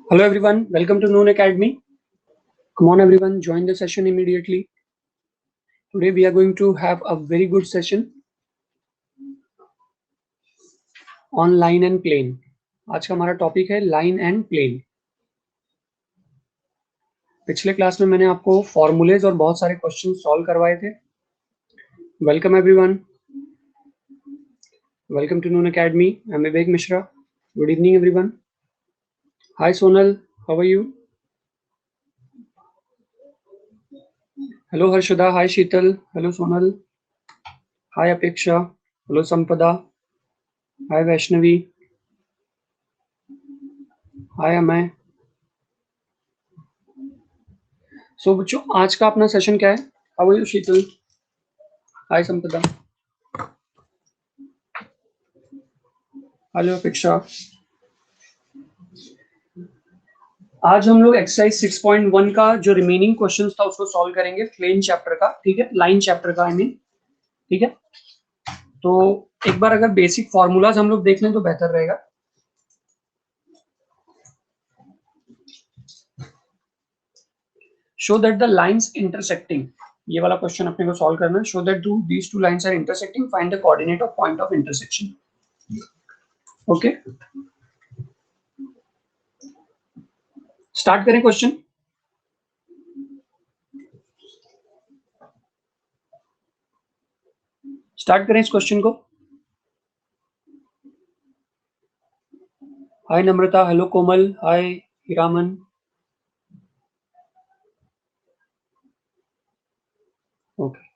Hello everyone, welcome to Noon Academy. Come on everyone, join the session immediately. Today we are going to have a very good session on line and plane. आज का हमारा topic है line and plane. पिछले class में मैंने आपको formulas और बहुत सारे क्वेश्चन सॉल्व करवाए थे. Welcome everyone, welcome to Noon Academy. I am Vivek Mishra. Good evening everyone. Hi Sonal, how are you? Hello Harshada, hi Sheetal, hello Sonal, hi Apeksha, hello संपदा, हाय वैष्णवी, हाय अमय. सो बच्चों, आज का अपना सेशन क्या है? हाउ आर यू शीतल? हाय संपदा, हेलो अपेक्षा. आज हम लोग एक्सरसाइज 6.1 का जो रिमेनिंग क्वेश्चंस था उसको सॉल्व करेंगे, प्लेन चैप्टर का. ठीक है, लाइन चैप्टर का आई मीन. ठीक है, तो एक बार अगर बेसिक फॉर्मूलाज हम लोग देख लें तो बेहतर रहेगा. Show that the lines intersecting, ये वाला क्वेश्चन अपने को सॉल्व करना है. Show that these two lines are intersecting, find the coordinate of point of intersection. Okay, start करें क्वेश्चन. स्टार्ट करें इस क्वेश्चन को. Hi Namrata, hello Komal, hi Hiraman. Okay,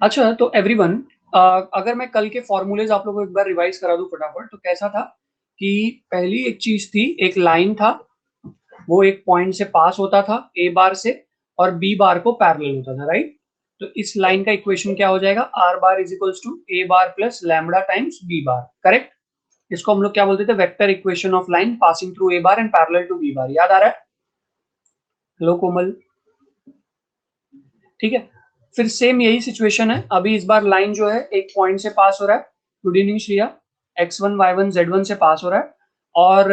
अच्छा तो एवरीवन, अगर मैं कल के फॉर्मूलेज आप लोगों को एक बार रिवाइज करा दूं फटाफट, तो कैसा था कि पहली एक चीज थी, एक लाइन था, वो एक पॉइंट से पास होता था ए बार से और बी बार को पैरेलल होता था, राइट? तो इस लाइन का इक्वेशन क्या हो जाएगा? R bar is equals to A bar plus lambda times b bar. Correct? इसको हम लोग क्या बोलते थे? Vector equation of line passing through a bar and parallel to b bar. याद आ रहा है? हेलो कोमल, ठीक है. फिर सेम यही सिचुएशन है. अभी इस बार लाइन जो है एक पॉइंट से पास हो रहा है. Good evening Shriya. x1 y1 z1 से पास हो रहा है और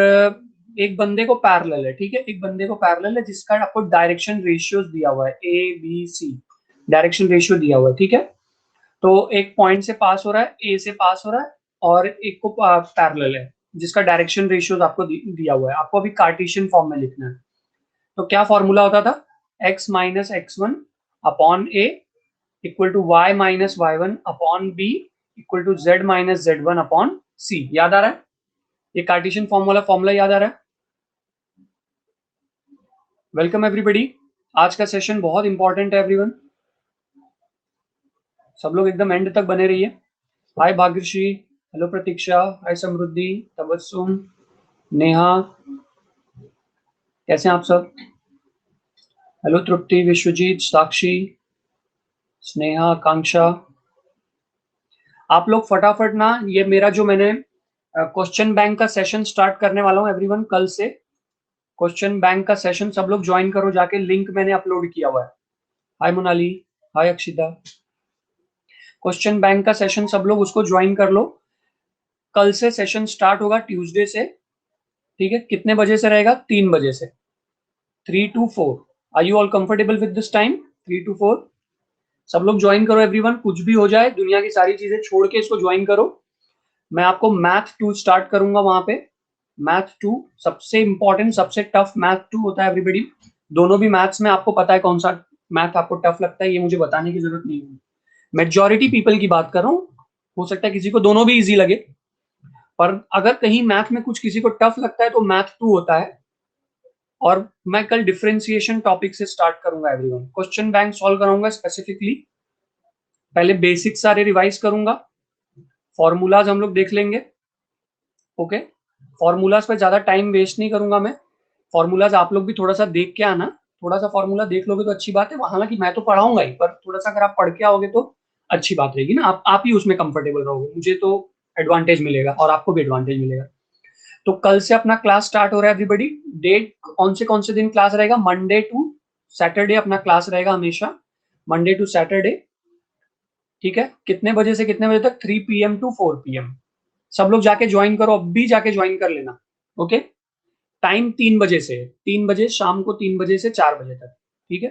एक बंदे को पैरेलल है. ठीक है, एक बंदे को पैरेलल है जिसका आपको डायरेक्शन रेशियोज दिया हुआ है, a b c direction ratio दिया हुआ है. ठीक है, तो एक पॉइंट से पास हो रहा है, ए से पास हो रहा है और एक को पैरेलल है जिसका डायरेक्शन रेशियोज आपको दिया हुआ है. आपको अभी कार्टेशियन फॉर्म में लिखना है. तो क्या फॉर्मूला होता था? x minus x1 upon a equal to y minus y1 upon b equal to z minus z1 upon c. याद आ रहा है? ये कार्टेशियन फॉर्म वाला फॉर्मूला याद आ रहा है? Welcome everybody. आज का सेशन बहुत इंपॉर्टेंट है एवरीवन. सब लोग एकदम एंड तक बने रहिए. हाय भाग्यश्री, हेलो प्रतीक्षा, हाय समृद्धि, तबस्सुम, नेहा, कैसे हैं आप सब? हेलो तृप्ति, विश्वजीत, साक्षी, स्नेहा, आकांक्षा. आप लोग फटाफट ना, ये मेरा जो मैंने क्वेश्चन बैंक का सेशन स्टार्ट करने वाला हूँ एवरीवन कल से. क्वेश्चन बैंक का सेशन सब लोग ज्वाइन करो जाके, लिंक मैंने अपलोड किया हुआ है. हाय मोनाली, हाय अक्षिता. क्वेश्चन बैंक का सेशन सब लोग उसको ज्वाइन कर लो. कल से सेशन स्टार्ट होगा ट्यूसडे से. ठीक है, कितने बजे से रहेगा? 3 बजे से, 3 to 4. Are you all comfortable with this time? 3 to 4 सब लोग ज्वाइन करो एवरीवन. कुछ भी हो जाए, दुनिया की सारी चीजें छोड़ के इसको ज्वाइन करो. मैं आपको मैथ 2 स्टार्ट करूंगा वहां पे. मैथ 2 सबसे इंपॉर्टेंट, सबसे टफ मैथ 2 होता है एवरीबॉडी. दोनों भी मैथ्स में आपको पता है कौन सा मैथ आपको टफ लगता है, ये मुझे बताने की जरूरत नहीं है. मेजॉरिटी पीपल की बात कर रहा हूँ. हो सकता है किसी को दोनों भी इजी लगे, पर अगर कहीं मैथ में कुछ किसी को टफ लगता है तो मैथ 2 होता है. और मैं कल डिफरेंशिएशन टॉपिक से स्टार्ट करूंगा एवरीवन. क्वेश्चन बैंक सॉल्व कराऊंगा स्पेसिफिकली. पहले बेसिक सारे रिवाइज करूंगा, फॉर्मूलाज हम लोग देख लेंगे. ओके, फॉर्मूलाज पे ज्यादा टाइम वेस्ट नहीं करूंगा मैं. फॉर्मूलाज आप लोग भी थोड़ा सा देख के आना. थोड़ा सा फॉर्मूला देख लोगे तो अच्छी बात है. हालांकि मैं तो पढ़ाऊंगा ही, पर थोड़ा सा अगर आप पढ़ के आओगे तो अच्छी बात रहेगी ना. आप ही उसमें कंफर्टेबल रहोगे, मुझे तो एडवांटेज मिलेगा और आपको भी एडवांटेज मिलेगा. तो कल से अपना क्लास स्टार्ट हो रहा है एवरीबॉडी. डेट कौन से दिन क्लास रहेगा? मंडे टू सैटरडे अपना क्लास रहेगा हमेशा, मंडे टू सैटरडे. ठीक है, कितने बजे से कितने बजे तक? 3 PM to 4 PM. सब लोग जाके ज्वाइन करो, अब भी जाके ज्वाइन कर लेना. ओके, टाइम 3 बजे से 3 बजे, शाम को 3 बजे से 4 बजे तक, ठीक है।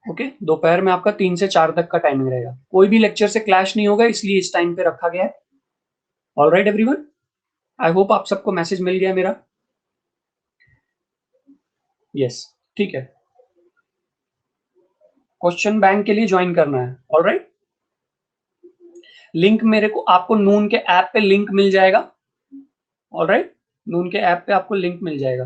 ओके, दोपहर में आपका 3 से 4 तक का टाइमिंग रहेगा, कोई भी लेक्चर से क्लैश नहीं होगा, इसलिए इस टाइम पे रखा गया है। ऑलराइट एवरीवन, आई होप आप सबको मैसेज मिल गया मेरा। यस, ठीक है, क्वेश्चन बैंक के लिए ज्वाइन करना है। ऑलराइट, लिंक मेरे को आपको नून के ऐप पे लिंक मिल जाएगा। ऑलराइट, नून के ऐप पे आपको लिंक मिल जाएगा।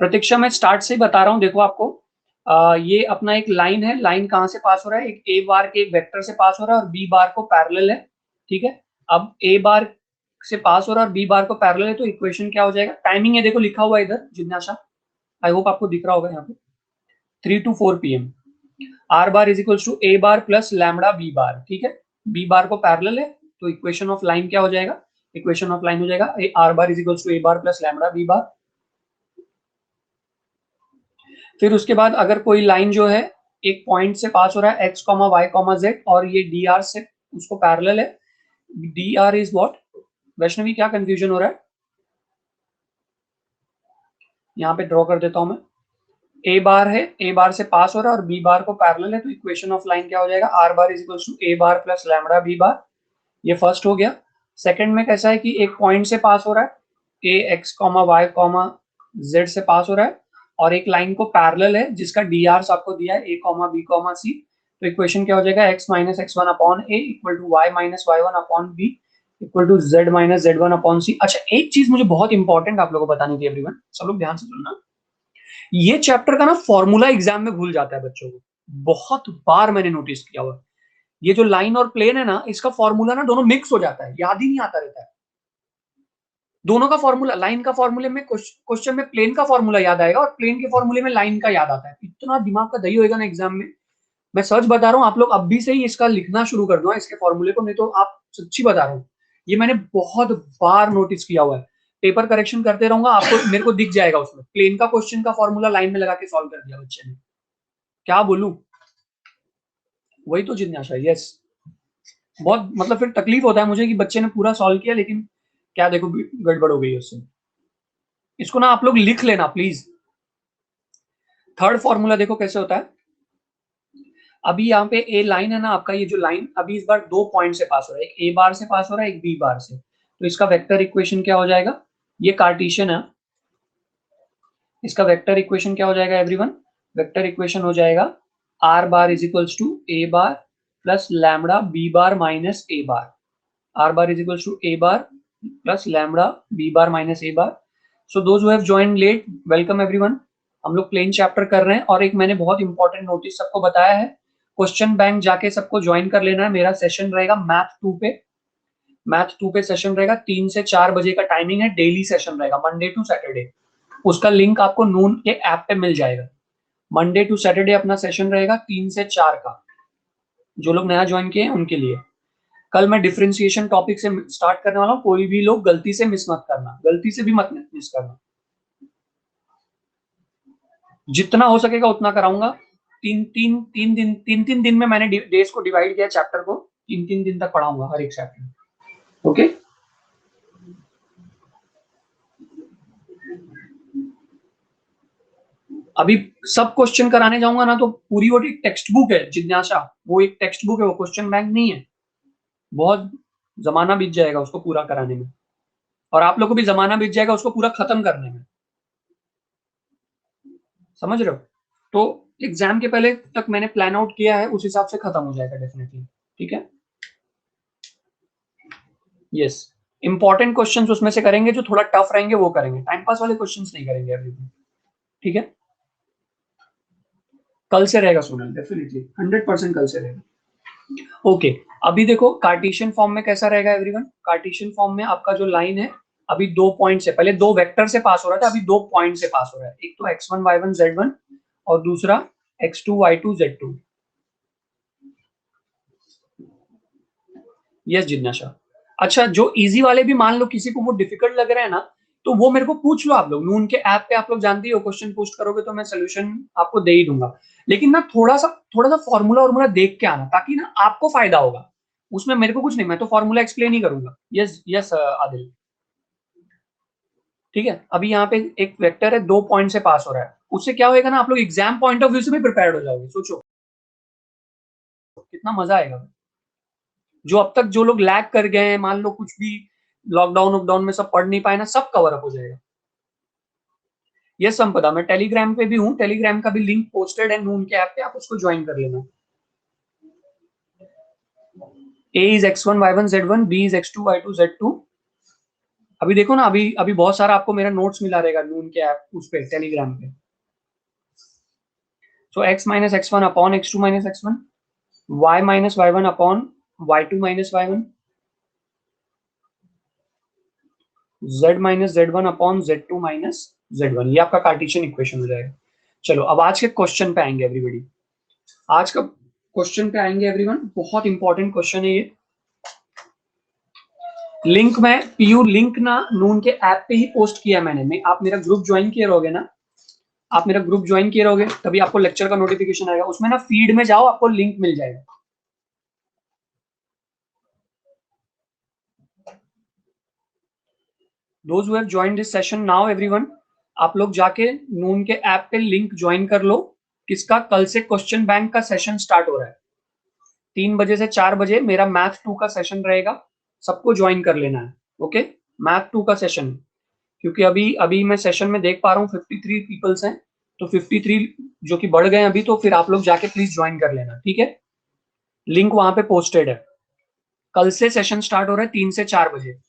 प्रतीक्षा मैं स्टार्ट से ही बता रहा हूं, देखो आपको ये अपना एक लाइन है, लाइन कहां से पास हो रहा है, एक ए बार के एक वेक्टर से पास हो रहा है और बी बार को पैरेलल है, ठीक है। अब ए बार से पास हो रहा है और बी बार को पैरेलल है, तो इक्वेशन क्या हो जाएगा, टाइमिंग है देखो लिखा हुआ है इधर जिज्ञासा, आई होप आपको दिख रहा होगा यहाँ पे 3 to 4 PM। R bar is equals to A bar plus lambda B bar, ठीक है। बी बार को पैरेलल है, तो इक्वेशन ऑफ लाइन क्या हो जाएगा, इक्वेशन ऑफ लाइन हो जाएगा r bar is equals to A bar plus lambda B bar. फिर उसके बाद अगर कोई लाइन जो है एक पॉइंट से पास हो रहा है x, y, z और ये dr से उसको पैरेलल है, dr इज व्हाट, वैष्णवी क्या कंफ्यूजन हो रहा है, यहाँ पे ड्रॉ कर देता हूं मैं, a बार है, a बार से पास हो रहा है और b बार को पैरेलल है, तो इक्वेशन ऑफ लाइन क्या हो जाएगा, r bar is equal to a bar plus lambda b bar. ये फर्स्ट हो गया। सेकंड में कैसा है कि एक पॉइंट से पास हो रहा है, a x, y, z से पास हो रहा है और एक लाइन को पैरेलल है जिसका dr आपको दिया है a, b, c, तो इक्वेशन क्या हो जाएगा, x minus x1 upon a equal to y minus y1 upon b equal to z minus z1 upon c। अच्छा, एक चीज मुझे बहुत इंपॉर्टेंट आप लोगों को बतानी थी एवरीवन, सब लोग ध्यान से सुनना, ये चैप्टर का ना फॉर्मूला एग्जाम में भूल जाता है बच्चों को, बहुत बार मैंने नोटिस किया हुआ, ये जो लाइन और प्लेन है ना, इसका फॉर्मूला ना दोनों मिक्स हो जाता है, याद ही नहीं आता रहता है। दोनों का फॉर्मूला, लाइन का फॉर्मूले में क्वेश्चन में प्लेन का फॉर्मूला याद आएगा और प्लेन के फॉर्मूले में लाइन का याद आता है, इतना दिमाग का दही होएगा ना एग्जाम में। मैं सच बता रहा हूँ, आप लोग अब भी से ही इसका लिखना शुरू कर दो इसके फॉर्मूले को, नहीं तो आप सच्ची बता रहा हूँ, ये मैंने बहुत बार नोटिस किया हुआ है, पेपर करेक्शन करते रहूंगा आपको, मेरे को दिख जाएगा उसमें प्लेन का क्वेश्चन का फॉर्मूला लाइन में लगा के सॉल्व कर दिया बच्चे ने, क्या बोलूं, वही तो जिज्ञासा। यस, बहुत मतलब फिर तकलीफ होता है मुझे कि बच्चे ने पूरा सॉल्व किया लेकिन क्या देखो गड़बड़ हो गई उससे। इसको ना आप लोग लिख लेना प्लीज। थर्ड फॉर्मूला देखो कैसे होता है, अभी यहाँ पे ए लाइन है ना आपका, ये जो लाइन अभी इस बार 2 पॉइंट से पास हो रहा है, एक ए बार से पास हो रहा है, एक बी बार से, तो इसका वेक्टर इक्वेशन क्या हो जाएगा, ये कार्टेशियन है, इसका वेक्टर इक्वेशन क्या हो जाएगा एवरीवन, वेक्टर इक्वेशन हो जाएगा r bar is equals to A bar plus lambda B bar minus A bar, r bar is equals to A bar plus lambda B bar minus A bar. So those who have joined late, welcome everyone. हम लोग plane chapter कर रहे हैं और एक मैंने बहुत important notice सबको बताया है, क्वेश्चन बैंक जाके सबको ज्वाइन कर लेना है, मेरा सेशन रहेगा मैथ 2 पे सेशन रहेगा, 3 से 4 बजे का टाइमिंग है, डेली सेशन रहेगा मंडे टू सैटरडे, उसका लिंक आपको नून के ऐप पे मिल जाएगा। मंडे टू सैटरडे अपना सेशन रहेगा 3 से 4 का, जो लोग नया ज्वाइन किए हैं उनके लिए। कल मैं डिफरेंशिएशन टॉपिक से स्टार्ट करने वाला हूँ, कोई भी लोग गलती से मिस मत करना, गलती से भी मत मिस करना, जितना हो सकेगा उतना कराऊंगा। तीन दिन में मैंने डेज को डिवाइड किया, चैप्टर को 3 दिन तक पढ़ाऊंगा हर एक चैप्टर। ओके, अभी सब क्वेश्चन कराने जाऊंगा ना तो पूरी वो एक टेक्स्ट बुक है जिज्ञासा, वो एक टेक्स्ट बुक है, वो क्वेश्चन बैंक नहीं है, बहुत जमाना बीत जाएगा उसको पूरा कराने में, और आप लोग को भी जमाना बीत जाएगा उसको पूरा खत्म करने में, समझ रहे हो। तो एग्जाम के पहले तक मैंने प्लान आउट किया है, उस हिसाब से खत्म हो जाएगा डेफिनेटली, ठीक है। यस, इंपॉर्टेंट क्वेश्चंस उसमें से करेंगे, जो थोड़ा टफ रहेंगे वो करेंगे, टाइम पास वाले क्वेश्चंस नहीं करेंगे एवरीथिंग, ठीक है। कल से रहेगा सोनल, डेफिनेटली 100% कल से रहेगा। ओके, अभी देखो कार्टेशियन फॉर्म में कैसा रहेगा एवरीवन, कार्टेशियन फॉर्म में आपका जो लाइन है अभी 2 पॉइंट से, पहले 2 वेक्टर से पास हो रहा था, अभी 2 पॉइंट से पास हो रहा है, एक तो x1 y1 z1 और दूसरा x2 y2 z2। यस जिज्ञासा, अच्छा जो इजी वाले भी मान लो किसी को वो डिफिकल्ट लग रहा है ना, तो वो मेरे को पूछ लो आप लोग, नून के ऐप पे आप लोग जानते हो, क्वेश्चन पोस्ट करोगे तो मैं सोल्यूशन आपको दे ही दूंगा, लेकिन ना थोड़ा सा फॉर्मूला देख के आना, ताकि ना आपको फायदा होगा, उसमें मेरे को कुछ नहीं, मैं तो फॉर्मूला एक्सप्लेन ही करूंगा। यस यस आदिल, ठीक है। अभी यहाँ पे एक वेक्टर है, 2 पॉइंट से पास हो रहा है, उससे क्या होएगा ना, आप लोग एग्जाम पॉइंट ऑफ व्यू से भी प्रिपेयर्ड हो जाओगे। सोचो कितना मजा आएगा। जो अब तक जो लोग लैग कर गए हैं, मान लो कुछ भी लॉकडाउन में सब पढ़ नहीं पाए ना, सब कवर अप हो जाएगा। ये संपदा, मैं टेलीग्राम पे भी हूँ, टेलीग्राम का भी लिंक पोस्टेड है नून के ऐप पे, आप उसको ज्वाइन कर लेना। A is x1 y1 z1, B is x2 y2 z2। अभी देखो ना, अभी अभी बहुत सारा आपको मेरा नोट्स मिला रहेगा नून के ऐप उस पे, टेलीग्राम पे। सो x minus x1 upon x2 minus x1, y minus y1 upon y2 minus y1, z minus z1 upon z2 minus z1। ये आपका कार्टेशियन इक्वेशन हो जाएगा। चलो अब आज के क्वेश्चन पे आएंगे एवरीबॉडी। आज का क्वेश्चन पे आएंगे एवरीवन, बहुत इंपॉर्टेंट क्वेश्चन है ये। लिंक में पीयू लिंक ना नून के ऐप पे ही पोस्ट किया मैंने। आप मेरा ग्रुप ज्वाइन किए रहोगे ना, आप मेरा ग्रुप ज्वाइन किए रहोगे तभी आपको लेक्चर का नोटिफिकेशन आएगा। उसमें ना फीड में जाओ, आपको लिंक मिल जाएगा। Those who have joined this session now everyone, आप लोग जाके नून के ऐप पे लिंक ज्वाइन कर लो। किसका? कल से क्वेश्चन बैंक का सेशन स्टार्ट हो रहा है। 3 बजे से 4 बजे मेरा मैथ 2 का सेशन रहेगा, सबको ज्वाइन कर लेना है। ओके, मैथ 2 का सेशन, क्योंकि अभी अभी मैं सेशन में देख पा रहा हूँ 53 पीपल्स हैं, तो 53 जो कि बढ़ गए अभी, तो फिर आप लोग जाके प्लीज ज्वाइन कर लेना, ठीक है। लिंक वहां पे पोस्टेड है। कल से सेशन स्टार्ट हो रहा है 3 से 4 बजे।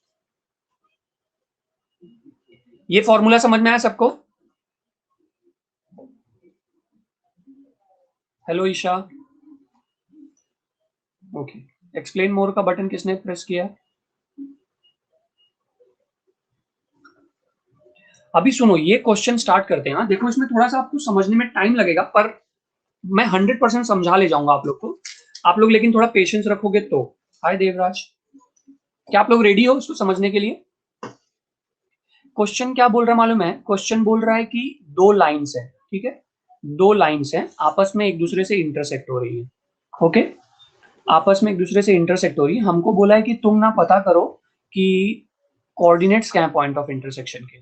ये फॉर्मूला समझ में आया सबको? Hello Isha, okay. Explain more का बटन किसने प्रेस किया? अभी सुनो, ये क्वेश्चन स्टार्ट करते हैं। देखो इसमें थोड़ा सा आपको समझने में टाइम लगेगा, पर मैं 100% समझा ले जाऊंगा आप लोग को। आप लोग लेकिन थोड़ा पेशेंस रखोगे तो। हाय देवराज, क्या आप लोग रेडी हो इसको समझने के लिए? क्वेश्चन क्या बोल रहा है मालूम है? क्वेश्चन बोल रहा है कि 2 लाइन्स है, ठीक है, 2 लाइन्स है, आपस में एक दूसरे से इंटरसेक्ट हो रही है। ओके, आपस में एक दूसरे से इंटरसेक्ट हो रही है। हमको बोला है कि तुम ना पता करो कि कोऑर्डिनेट्स क्या है पॉइंट ऑफ इंटरसेक्शन के,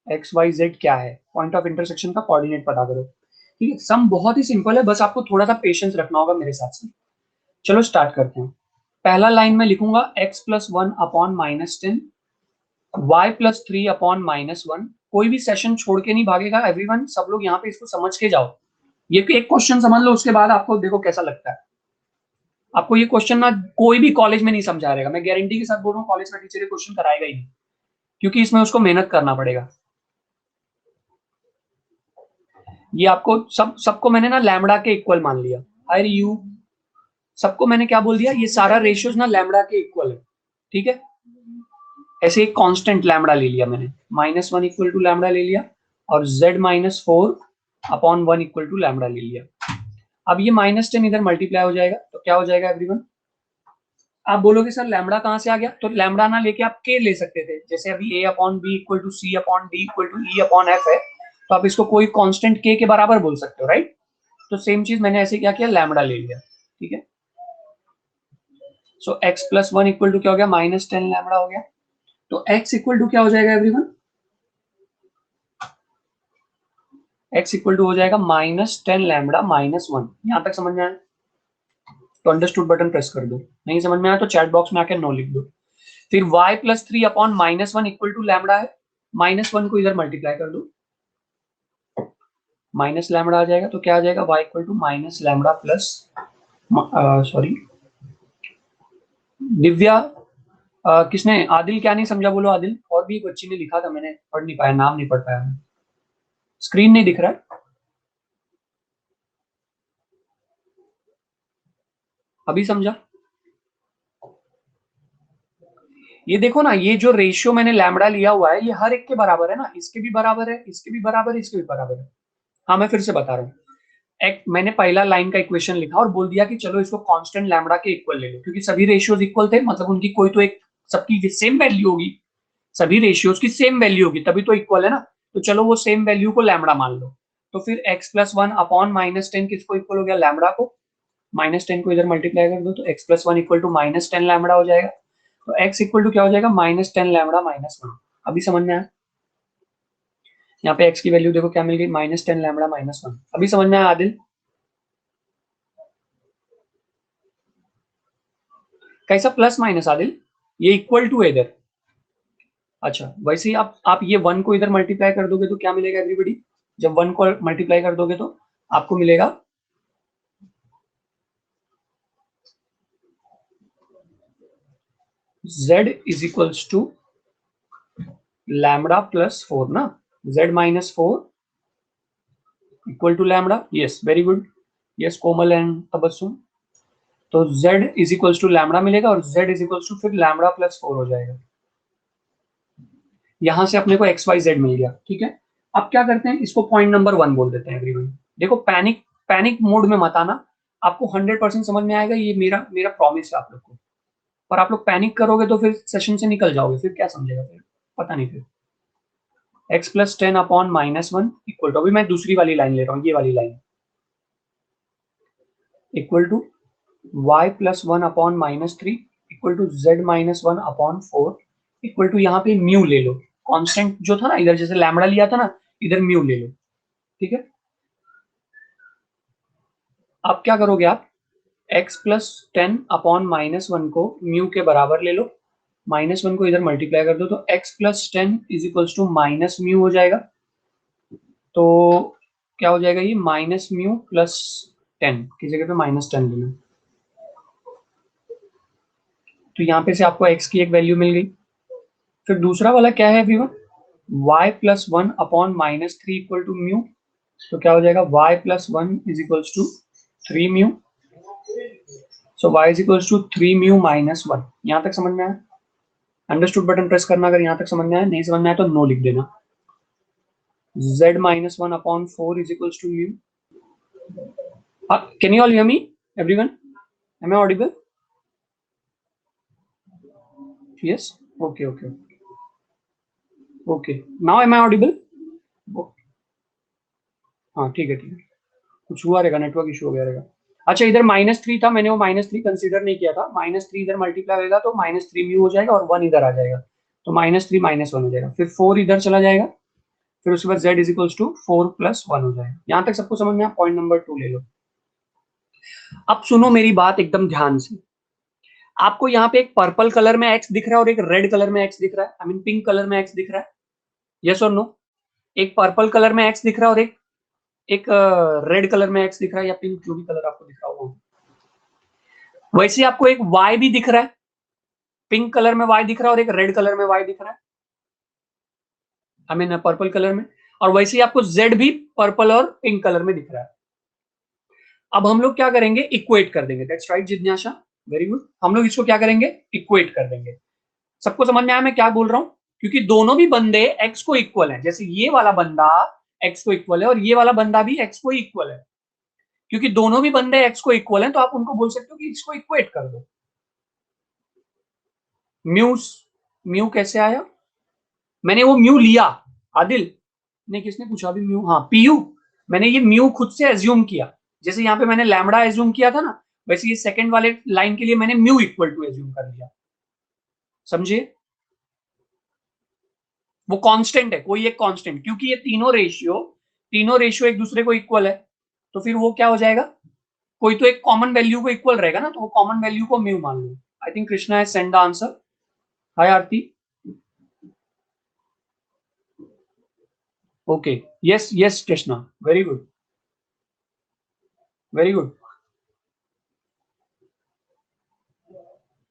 एक्स वाई जेड क्या है, पॉइंट ऑफ इंटरसेक्शन का कोऑर्डिनेट पता करो। ठीक है, सम बहुत ही सिंपल है, बस आपको थोड़ा सा पेशेंस रखना होगा मेरे साथ से। चलो स्टार्ट करते हैं। पहला लाइन में लिखूंगा x plus 1 upon -10, y plus 3 upon -1। कोई भी सेशन छोड़ के नहीं भागेगा एवरीवन, सब लोग यहाँ पे इसको समझ के जाओ। ये एक क्वेश्चन समझ लो, उसके बाद आपको देखो कैसा लगता है। आपको ये क्वेश्चन ना कोई भी कॉलेज में नहीं समझा रहेगा, मैं गारंटी के साथ बोल रहा हूँ, कॉलेज का टीचर ये क्वेश्चन कराएगा ही नहीं, क्योंकि इसमें उसको मेहनत करना पड़ेगा। ये आपको सबको मैंने ना लैम्बडा के इक्वल मान लिया। हाय यू, सबको मैंने क्या बोल दिया, ये सारा रेशियोज ना लैम्बडा के इक्वल है, ठीक है। ऐसे एक कांस्टेंट लैम्बडा ले लिया मैंने, -1 इक्वल टू लैम्बडा ले लिया, और z-4 upon 1 equal to lambda ले लिया। अब ये -10 इधर मल्टीप्लाई हो जाएगा, तो क्या हो जाएगा एवरीवन? आप बोलोगे सर लैम्बडा कहां से आ गया? तो लैम्बडा ना लेके आप के ले सकते थे, जैसे अभी a upon b equal to c upon d equal to e upon f है, तो आप इसको कोई कांस्टेंट के बराबर बोल सकते हो, राइट। तो सेम चीज मैंने ऐसे क्या किया, लैम्बडा ले लिया, ठीक है। सो x प्लस 1 इक्वल टू क्या हो गया, -10 लैम्बडा हो गया। तो x इक्वल टू क्या हो जाएगा एवरीवन? x इक्वल टू हो जाएगा -10 लैम्बडा -1। यहां तक समझ में आया तो अंडरस्टूड बटन प्रेस कर दो, नहीं समझ में आया तो चैट बॉक्स में आके नो लिख दो। फिर y plus 3 upon -1 equal to lambda है, -1 को इधर मल्टीप्लाई कर दो, माइनस लैम्बडा आ जाएगा, तो क्या आ जाएगा, y equal to minus lambda plus, sorry Divya, किसने, आदिल क्या नहीं समझा बोलो आदिल। और भी एक बच्ची ने लिखा था, मैंने पढ़ नहीं पाया, नाम नहीं पढ़ पाया, स्क्रीन नहीं दिख रहा है। अभी समझा? ये देखो ना, ये जो रेशियो मैंने लैम्बडा लिया हुआ है, ये हर एक के बराबर है ना, इसके भी बराबर है, इसके भी बराबर है, इसके भी बराबर है। हाँ मैं फिर से बता रहा हूँ, एक मैंने पहला लाइन का इक्वेशन लिखा और बोल दिया कि चलो इसको कांस्टेंट लैम्बडा के इक्वल ले लो, क्योंकि सभी रेशियोज इक्वल थे, मतलब उनकी कोई तो एक, सबकी सेम वैल्यू होगी, सभी रेशियोज की सेम वैल्यू होगी तभी तो इक्वल है ना। तो चलो वो सेम वैल्यू को लैम्बडा मान लो। तो फिर x प्लस 1 अपॉन -10 किसको इक्वल हो गया, लैम्बडा को। -10 को इधर मल्टीप्लाई कर दो तो x plus 1 equal to -10 lambda हो जाएगा। तो x इक्वल टू क्या हो जाएगा, -10 लैम्बडा -1। अभी समझ में आया? यहाँ पे x की वैल्यू देखो क्या मिल गई, -10 लैम्बडा -1। अभी समझ में आया आदिल? कैसा प्लस माइनस आदिल? ये इक्वल टू है इधर। अच्छा, वैसे ही आप ये 1 को इधर मल्टीप्लाई कर दोगे तो क्या मिलेगा एवरीबॉडी? जब 1 को मल्टीप्लाई कर दोगे तो आपको मिलेगा z is equals to lambda plus 4 ना, z minus 4 equal to lambda. Yes, very good. Yes Komal and Tabassum. तो z is equals to lambda मिलेगा और z इज इक्वल्स टू फिर लैम्बडा प्लस 4 हो जाएगा। यहां से अपने को एक्स वाई जेड मिल गया, ठीक है। अब क्या करते हैं, इसको पॉइंट नंबर 1 बोल देते हैं एवरीवन। देखो पैनिक मोड में मत आना, आपको 100% समझ में आएगा, ये मेरा मेरा प्रॉमिस है आप लोग को। पर आप लोग पैनिक करोगे तो फिर सेशन से निकल जाओगे, फिर क्या समझेगा, फिर पता नहीं। फिर x plus 10 upon -1 equal to, अभी मैं दूसरी वाली लाइन ले रहा हूँ, ये वाली line, equal to y plus 1 upon -3 equal to z minus 1 upon 4 equal to, यहाँ पे म्यू ले लो, कांस्टेंट जो था ना इधर, जैसे लैम्बडा लिया था ना, इधर म्यू ले लो, ठीक है। अब क्या करोगे आप, x प्लस 10 अपॉन -1 को म्यू के बराबर ले लो, -1 को इधर मल्टीप्लाई कर दो तो x plus 10 is equals to minus mu हो जाएगा। तो क्या हो जाएगा ये, माइनस म्यू प्लस 10 की जगह पे -10 लेना। तो यहाँ पे से आपको x की एक वैल्यू मिल गई। फिर दूसरा वाला क्या है everyone, y plus 1 upon -3 equal to mu. तो क्या हो जाएगा, y plus 1 is equals to 3 mu. So y is equals to 3 mu minus 1। यहाँ तक समझ में आया? अंडरस्टूड बटन प्रेस करना अगर यहाँ तक समझ में आया, नहीं समझ में आया तो नो लिख देना। z minus 1 upon 4 is equals to mu. Can you all hear me everyone? Am I audible? Yes, okay okay okay, now am I audible? हाँ ठीक है ठीक है, कुछ हुआ रहेगा, नेटवर्क इशू हो गया रहेगा। अच्छा, इधर -3 था, मैंने वो -3 कंसीडर नहीं किया था। -3 इधर मल्टीप्लाई होगा तो -3 म्यू हो जाएगा और 1 इधर आ जाएगा, तो -3 -1 हो जाएगा। फिर 4 इधर चला जाएगा, फिर उसके बाद z is equals to 4 plus 1 हो जाएगा। यहाँ तक सबको समझ में आया? पॉइंट नंबर 2 ले लो। अब सुनो मेरी बात एकदम ध्यान से। आपको यहाँ पे एक पर्पल कलर में x दिख रहा है और एक रेड कलर में x दिख रहा है, आई मीन पिंक कलर में x दिख रहा है, यस और नो? एक पर्पल कलर में x दिख रहा है और एक रेड कलर में x दिख रहा है, या पिंक, जो भी कलर आपको दिख रहा हो। वैसे आपको एक y भी दिख रहा है, पिंक कलर में y दिख रहा है और एक रेड कलर में y दिख रहा है, आई मीन पर्पल कलर में। और वैसे ही आपको z भी पर्पल और पिंक कलर में दिख रहा है। अब हम लोग क्या करेंगे, इक्वेट कर देंगे। दैट्स राइट जिज्ञासा, वेरी गुड। हम लोग इसको क्या करेंगे, इक्वेट कर देंगे। सबको समझ में आया मैं क्या बोल रहा हूं? क्योंकि दोनों भी बंदे x को इक्वल है, जैसे ये वाला बंदा x को इक्वल है और ये वाला बंदा भी x को इक्वल है। क्योंकि दोनों भी बंदे x को इक्वल हैं, तो आप उनको बोल सकते हो कि इसको इक्वेट कर दो। म्यू कैसे आया? मैंने वो म्यू लिया, आदिल ने, किसने पूछा अभी म्यू? हाँ पीयू, मैंने ये म्यू खुद से एज्यूम किया। जैसे यहाँ पे मैंने लैम्बडा एज्यूम किया था ना, वैसे ये सेकंड वाले लाइन के लिए मैंने म्यू इक्वल टू एज्यूम कर लिया। समझिए, वो कांस्टेंट है, कोई एक कांस्टेंट, क्योंकि ये तीनों रेशियो एक दूसरे को इक्वल है, तो फिर वो क्या हो जाएगा, कोई तो एक कॉमन वैल्यू को इक्वल रहेगा ना, तो वो कॉमन वैल्यू को म्यू मान लो। I think Krishna has send the answer. Hi Aarti. Okay, yes yes Krishna, very good very good.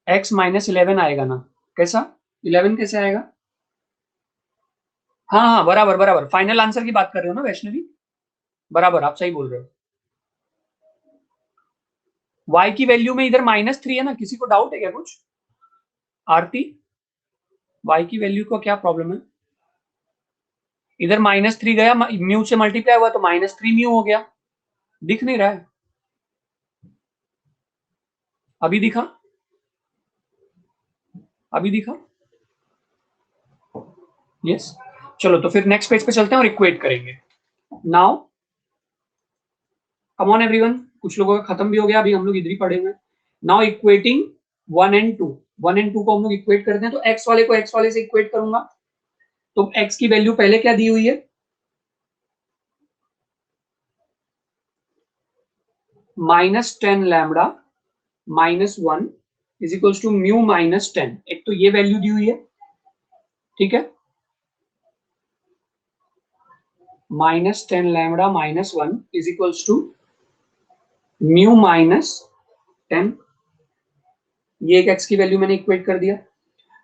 x -11 आएगा ना, कैसा 11 कैसे आएगा? हाँ हाँ, बराबर बराबर, फाइनल आंसर की बात कर रहे हो ना वैष्णवी? बराबर, आप सही बोल रहे हो। y की वैल्यू में इधर -3 है ना, किसी को डाउट है क्या कुछ? आरती, y की वैल्यू को क्या प्रॉब्लम है? इधर -3 गया, म्यू से मल्टीप्लाई हुआ तो -3 म्यू हो गया। दिख नहीं रहा है? अभी दिखा? अभी दिखा? यस। चलो तो फिर नेक्स्ट पेज पे चलते हैं और इक्वेट करेंगे। नाउ कम ऑन एवरीवन, कुछ लोगों का खत्म भी हो गया, अभी हम लोग इधर ही पढ़े हुए। नाउ इक्वेटिंग 1 and 2, 1 and 2 को हम लोग इक्वेट करते हैं, तो x वाले को x वाले से इक्वेट करूंगा, तो x की वैल्यू पहले क्या दी हुई है, -10 lambda -1 is equals to mu -10। एक तो ये वैल्यू दी हुई है, ठीक है, -10 lambda -1 is equals to mu -10। ये एक x की वैल्यू मैंने इक्वेट कर दिया।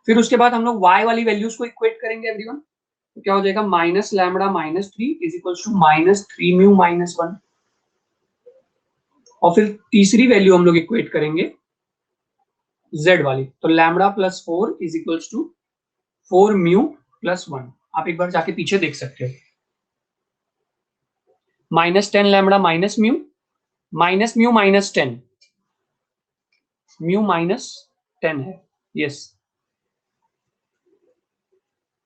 फिर उसके बाद हम लोग y वाली वैल्यूज को इक्वेट करेंगे एवरीवन, तो क्या हो जाएगा, minus lambda -3 is equals to -3 mu -1। और फिर तीसरी वैल्यू हम लोग इक्वेट करेंगे z वाली, तो lambda +4 is equals to 4 mu +1। आप एक बार जाके पीछे देख सकते हो, -10 लैम्बडा -म्यू -10 म्यू -10 है, यस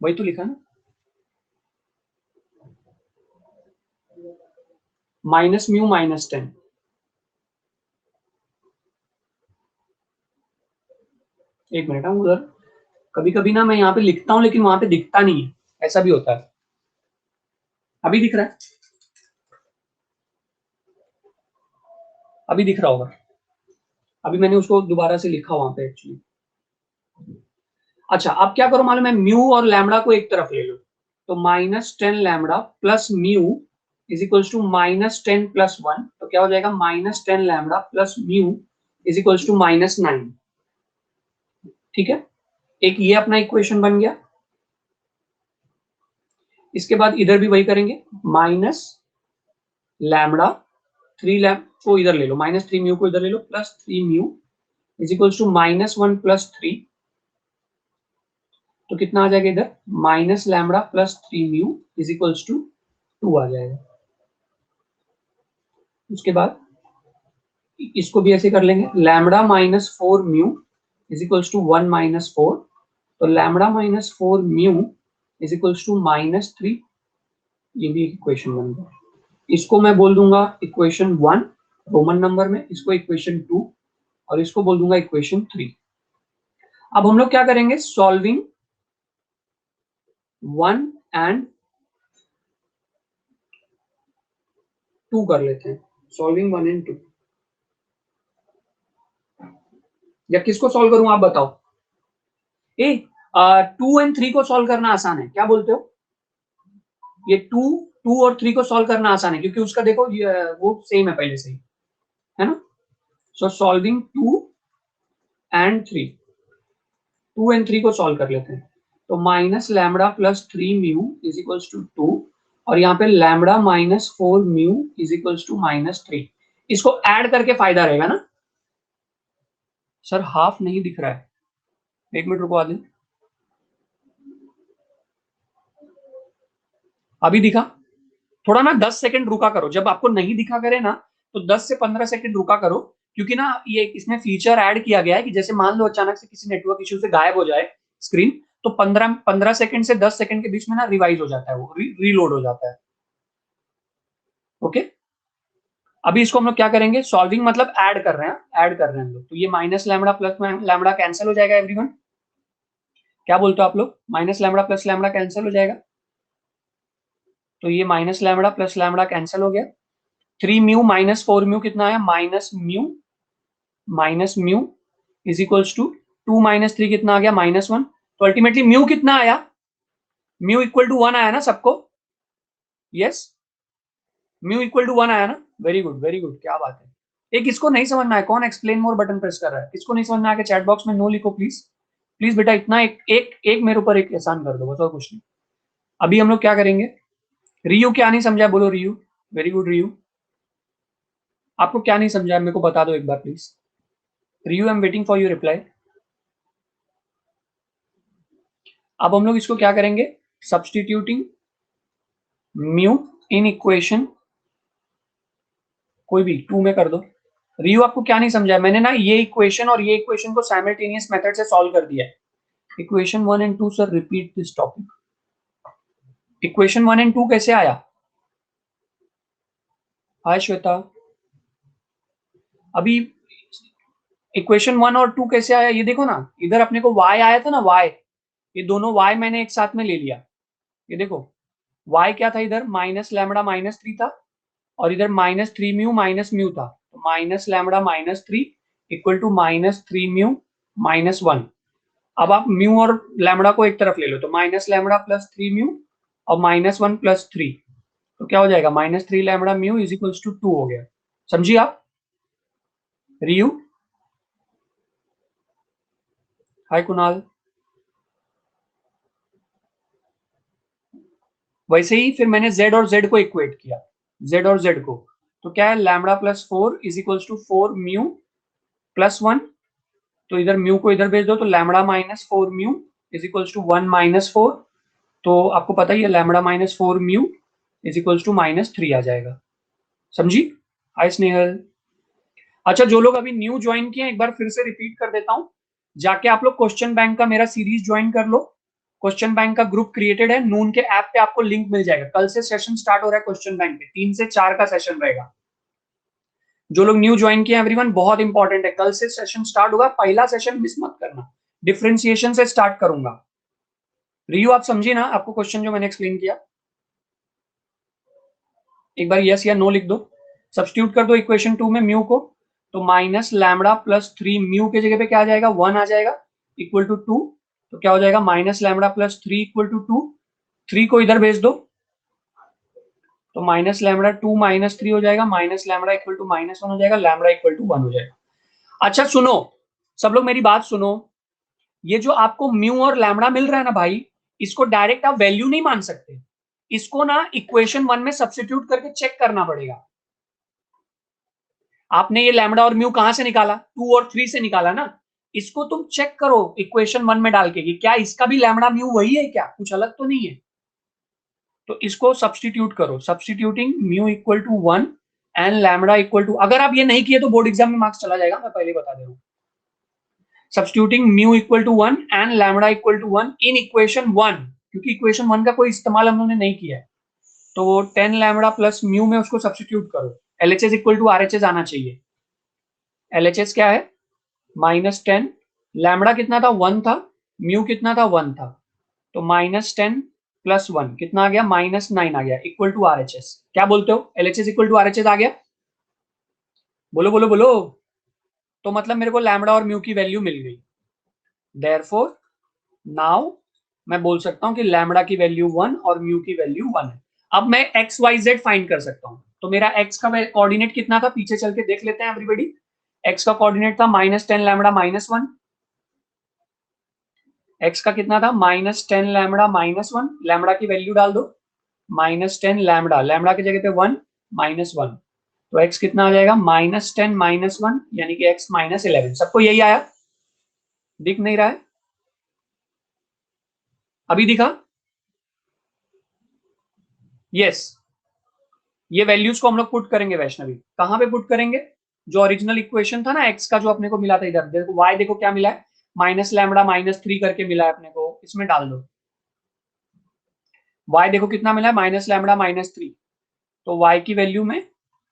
वही तो लिखा ना, -म्यू -10। एक मिनट हम उधर, कभी कभी ना मैं यहाँ पे लिखता हूँ लेकिन वहां पे दिखता नहीं है, ऐसा भी होता है। अभी दिख रहा है, अभी दिख रहा होगा, अभी मैंने उसको दोबारा से लिखा वहां पे एक्चुअली। अच्छा अब क्या करो मालूम है, म्यू और लैम्बडा को एक तरफ ले लो, तो -10 lambda plus mu is equals to -10 + 1, तो क्या हो जाएगा, -10 lambda plus mu is equals to -9। ठीक है, एक ये अपना इक्वेशन बन गया। इसके बाद इधर भी वही करेंगे, माइनस लैम्बडा 3 लैम्ब को इधर ले लो, -3 म्यू को इधर ले लो, +3 म्यू इज इक्वल्स टू -1 + 3, तो कितना आ जाएगा इधर, minus lambda +3 mu is equals to 2 आ जाएगा। उसके बाद इसको भी ऐसे कर लेंगे, lambda -4 mu is equals to 1 - 4, तो lambda -4 mu is equals to -3, ये भी इक्वेशन बन गया। इसको मैं बोल दूंगा इक्वेशन 1 रोमन नंबर में, इसको इक्वेशन 2 और इसको बोल दूंगा इक्वेशन 3। अब हम लोग क्या करेंगे, सॉल्विंग 1 and 2 कर लेते हैं, सॉल्विंग 1 and 2, या किसको सॉल्व करूं आप बताओ। 2 and 3 को सॉल्व करना आसान है, क्या बोलते हो, ये 2 और 3 को सॉल्व करना आसान है क्योंकि उसका देखो वो सेम है पहले से ही, है ना। सो सॉल्विंग 2 and 3, 2 and 3 को सॉल्व कर लेते हैं, तो minus lambda +3 mu is equals to 2, और यहाँ पे lambda -4 mu is equals to -3। इसको ऐड करके फायदा रहेगा ना। सर हाफ नहीं दिख रहा है, एक मिनट रुको आदिल, अभी दिखा, थोड़ा ना 10 सेकंड रुका करो, जब आपको नहीं दिखा करे ना तो 10 से 15 सेकंड रुका करो, क्योंकि ना ये इसमें फीचर ऐड किया गया है कि जैसे मान लो अचानक से किसी नेटवर्क इश्यू से गायब हो जाए स्क्रीन, तो 15 सेकंड से 10 सेकंड के बीच में ना रिवाइज हो जाता है, वो रीलोड हो जाता है। ओके, अभी इसको हम लोग क्या करेंगे, सॉल्विंग मतलब ऐड कर रहे हैं, ऐड कर रहे हैं हम लोग, तो ये minus lambda plus lambda cancel हो जाएगा एवरीवन, क्या बोलते हो आप लोग, minus lambda plus lambda cancel हो जाएगा, तो ये minus lambda plus lambda cancel हो गया। 3 म्यू -4 म्यू कितना आया, minus mu is equals to 2 - 3 कितना आ गया, -1, तो अल्टीमेटली म्यू कितना आया, म्यू इक्वल टू 1 आया ना सबको, यस म्यू इक्वल टू 1 आया ना, वेरी गुड वेरी गुड, क्या बात है। एक इसको नहीं समझना है, कौन एक्सप्लेन मोर बटन प्रेस कर रहा है, इसको नहीं समझना है, चैट बॉक्स में नो लिखो प्लीज, प्लीज बेटा, इतना एक मेरे ऊपर एक एहसान कर दो बस, और कुछ नहीं। अभी हम लोग क्या करेंगे, रियू क्या नहीं समझा, बोलो रियू, वेरी गुड रियू, आपको क्या नहीं समझा मेरे को बता दो एक बार प्लीज, रियू I am waiting for your reply. अब हम लोग इसको क्या करेंगे, सब्सटीट्यूटिंग म्यू इन इक्वेशन कोई भी 2 में कर दो। रियू आपको क्या नहीं समझा, मैंने ना ये इक्वेशन और ये इक्वेशन को साइमल्टेनियस मेथड से सॉल्व कर दिया है। Equation 1 and 2 sir repeat this topic, equation 1 and 2 कैसे आया, हाय श्वेता, अभी इक्वेशन 1 और 2 कैसे आया ये देखो ना, इधर अपने को y आया था ना, y, ये दोनों y मैंने एक साथ में ले लिया। ये देखो y क्या था, इधर माइनस लैम्बडा माइनस 3 था और इधर माइनस 3 म्यू माइनस म्यू था, तो minus lambda minus 3 equal to minus 3 mu minus 1। अब आप म्यू और लैम्बडा को एक तरफ ले लो, तो माइनस लैम्बडा प्लस 3 म्यू और माइनस 1 प्लस 3, तो क्या हो जाएगा, minus 3 lambda mu is equals to 2 हो गया। समझिए आप? रियू, हाय कुणाल। वैसे ही फिर मैंने z और z को इक्वेट किया, z और z को, तो क्या है, lambda plus 4 is equals to 4 mu plus 1, तो इधर म्यू को इधर भेज दो, तो lambda minus 4 mu is equals to 1 minus 4, तो आपको पता ही है lambda minus 4 mu is equals to minus 3 आ जाएगा। समझी? हाय स्नेहल। अच्छा, जो लोग अभी न्यू ज्वाइन किए एक बार फिर से रिपीट कर देता हूँ, जाके आप लोग क्वेश्चन बैंक का मेरा सीरीज ज्वाइन कर लो। क्वेश्चन बैंक का ग्रुप क्रिएटेड है, नून के ऐप पे आपको लिंक मिल जाएगा। कल से सेशन स्टार्ट हो रहा है क्वेश्चन बैंक पे, 3 से 4 का सेशन रहेगा। जो लोग न्यू ज्वाइन किए एवरीवन, बहुत इंपॉर्टेंट है, कल से सेशन स्टार्ट होगा, पहला सेशन मिस मत करना, डिफरेंशिएशन से स्टार्ट करूंगा। रियू आप समझिए ना, आपको क्वेश्चन जो मैंने एक्सप्लेन किया, एक बार यस या नो लिख दो। सब्स्टिट्यूट कर दो इक्वेशन 2 में म्यू को, तो माइनस लैम्बडा प्लस 3 म्यू के जगह पे क्या आ जाएगा, 1 आ जाएगा इक्वल टू 2, तो क्या हो जाएगा, minus lambda plus 3 equal to 2, 3 को इधर भेज दो, तो माइनस लैम्बडा 2 माइनस 3 हो जाएगा, minus lambda equal to minus 1 हो जाएगा, लैम्बडा इक्वल टू 1 हो जाएगा। अच्छा सुनो, सब लोग मेरी बात सुनो, ये जो आपको म्यू और लैम्बडा मिल रहा है ना भाई, इसको डायरेक्ट आप वैल्यू नहीं मान सकते, इसको ना इक्वेशन 1 में सब्स्टिट्यूट करके चेक करना पड़ेगा। आपने ये लैम्बडा और म्यू कहां से निकाला, 2 और 3 से निकाला ना, इसको तुम चेक करो इक्वेशन 1 में डाल के कि क्या इसका भी लैम्बडा म्यू वही है, क्या कुछ अलग तो नहीं है। तो इसको सब्स्टिट्यूट करो, substituting mu equal to 1 and lambda equal to, अगर आप ये नहीं किए तो बोर्ड एग्जाम में मार्क्स चला जाएगा, मैं पहले बता दे रहा हूं। Substituting mu equal to 1 and lambda equal to 1 in equation 1, क्योंकि इक्वेशन 1 का कोई इस्तेमाल हम लोगों ने नहीं किया है, तो वो 10 लैम्बडा प्लस म्यू में उसको सब्स्टिट्यूट करो, एलएचएस इक्वल टू आरएचएस आना चाहिए। एलएचएस क्या है, -10, लैम्बडा कितना था, 1 था, म्यू कितना था, 1 था, तो -10 प्लस 1 कितना आ गया, -9 आ गया, इक्वल टू आरएचएस। क्या बोलते हो, एलएचएस इक्वल टू आरएचएस आ गया? बोलो बोलो बोलो। तो मतलब मेरे को लैम्बडा और म्यू की वैल्यू मिल गई, देयरफॉर नाउ मैं बोल सकता हूं कि लैम्बडा की वैल्यू 1 और म्यू की वैल्यू 1 है। अब मैं एक्स वाई जेड फाइंड कर सकता हूं, तो मेरा एक्स का कोऑर्डिनेट कितना था, पीछे चल के देख लेते हैं एवरीबॉडी। एक्स का कोऑर्डिनेट था -10 लैम्बडा -1, एक्स का कितना था, -10 लैम्बडा -1, लैम्बडा की वैल्यू डाल दो, -10 लैम्बडा, लैम्बडा की जगह पे 1 -1, तो एक्स कितना आ जाएगा, -10 -1 यानी कि एक्स -11। सबको यही आया, दिख नहीं रहा है? अभी दिखा? यस। ये वैल्यूज को हम लोग पुट करेंगे वैष्णवी, कहां पे पुट करेंगे, जो ओरिजिनल इक्वेशन था ना एक्स का, जो अपने को मिला था इधर, देखो वाई देखो क्या मिला है, माइनस लैम्बडा -3 करके मिला है अपने को, इसमें डाल दो। वाई देखो कितना मिला है, माइनस लैम्बडा -3, तो वाई की वैल्यू में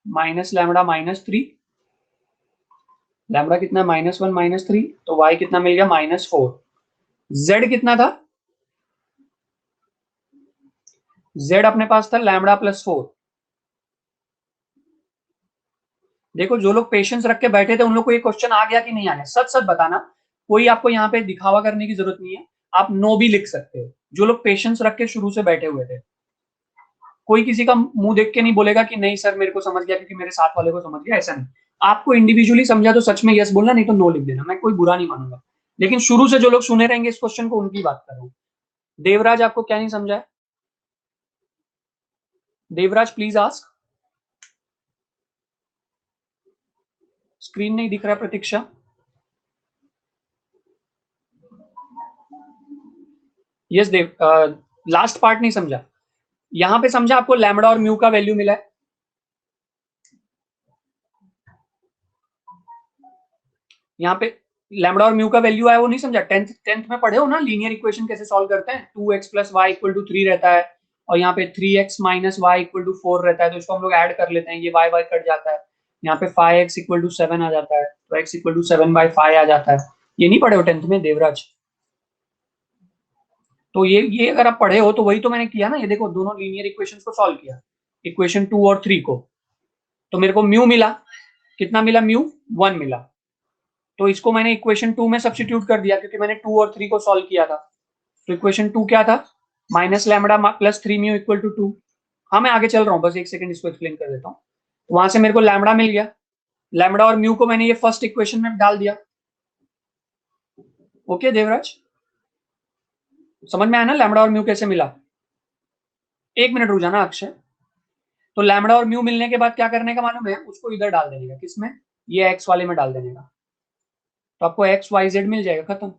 माइनस लैम्बडा -3, लैम्बडा कितना, -1 -3, तो वाई कितना मिल गया, -4। जेड कितना था, जेड अपने पास था लैम्बडा +4। देखो जो लोग पेशेंस रख के बैठे थे उन लोग को ये क्वेश्चन आ गया कि नहीं आ गया, सच सच बताना, कोई आपको यहाँ पे दिखावा करने की जरूरत नहीं है, आप नो भी लिख सकते हो। जो लोग पेशेंस रख के शुरू से बैठे हुए थे, कोई किसी का मुंह देख के नहीं बोलेगा कि नहीं सर मेरे को समझ गया क्योंकि मेरे साथ वाले को समझ गया, ऐसा नहीं। आपको इंडिविजुअली समझा तो सच में यस बोलना, नहीं तो नो लिख देना, मैं कोई बुरा नहीं मानूंगा। लेकिन शुरू से जो लोग सुने रहेंगे इस क्वेश्चन को, उनकी बात कर रहा हूँ। देवराज आपको क्या नहीं समझा है, देवराज प्लीज आस्क। स्क्रीन नहीं दिख रहा प्रतीक्षा। यस देव, लास्ट पार्ट नहीं समझा, यहां पे समझा आपको लैम्बडा और म्यू का वैल्यू मिला है, यहाँ पे लैम्बडा और म्यू का वैल्यू आया, वो नहीं समझा, टेंथ में पढ़े हो ना लीनियर इक्वेशन कैसे सॉल्व करते हैं, 2x + y = 3 रहता है और यहाँ पे 3x - y = 4 रहता है, तो इसको हम लोग ऐड कर लेते हैं, ये y कट जाता है, यहाँ पे 5x इक्वल टू 7 आ जाता है, तो x इक्वल टू 7/5 आ जाता है। ये नहीं पढ़े हो 10th में देवराज? तो ये अगर आप पढ़े हो तो वही तो मैंने किया ना। ये देखो दोनों लीनियर इक्वेशंस को सॉल्व किया, इक्वेशन 2 और 3 को, तो मेरे को म्यू मिला। कितना मिला? म्यू 1 मिला। तो इसको मैंने इक्वेशन 2 में सब्स्टिट्यूट कर दिया क्योंकि मैंने 2 और 3 को सॉल्व किया था। तो इक्वेशन 2 क्या था? Minus lambda plus 3 mu equal to 2। हाँ मैं आगे चल रहा हूँ, बस एक सेकंड इसको एक्सप्लेन कर देता हूँ। तो वहां से मेरे को लैम्बडा मिल गया, लैम्बडा और म्यू को मैंने ये फर्स्ट इक्वेशन में डाल दिया। ओके देवराज, समझ में आया ना लैम्बडा और म्यू कैसे मिला? एक मिनट रुक जाना अक्षय। तो लैम्बडा और म्यू मिलने के बाद क्या करने का मालूम है? उसको इधर डाल देने का। किसमें? ये एक्स वाले में डाल देने का। तो आपको एक्स वाई जेड मिल जाएगा, खत्म।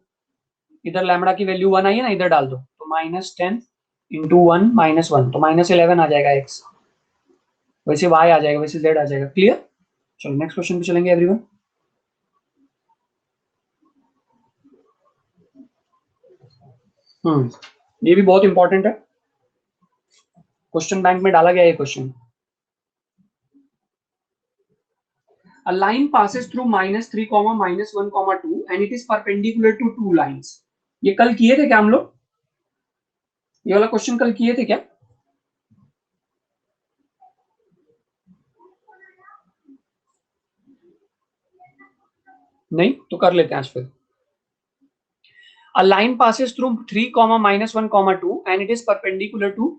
इधर लैम्बडा की वैल्यू 1 आई है ना, इधर डाल दो, तो -10 इंटू 1 -1, तो -11 आ जाएगा एक्स। वैसे वाई आ जाएगा, वैसे जेड आ जाएगा। क्लियर? चलो नेक्स्ट क्वेश्चन पे चलेंगे एवरीवन। ये भी बहुत इंपॉर्टेंट है, क्वेश्चन बैंक में डाला गया ये question. A line passes through -3, -1, -2 and it is perpendicular to two lines. ये कल किए थे क्या हम लोग? ये वाला क्वेश्चन कल किए थे क्या? नहीं तो कर लेते हैं आज फिर। A line passes through 3, -1, 2 and it is perpendicular to।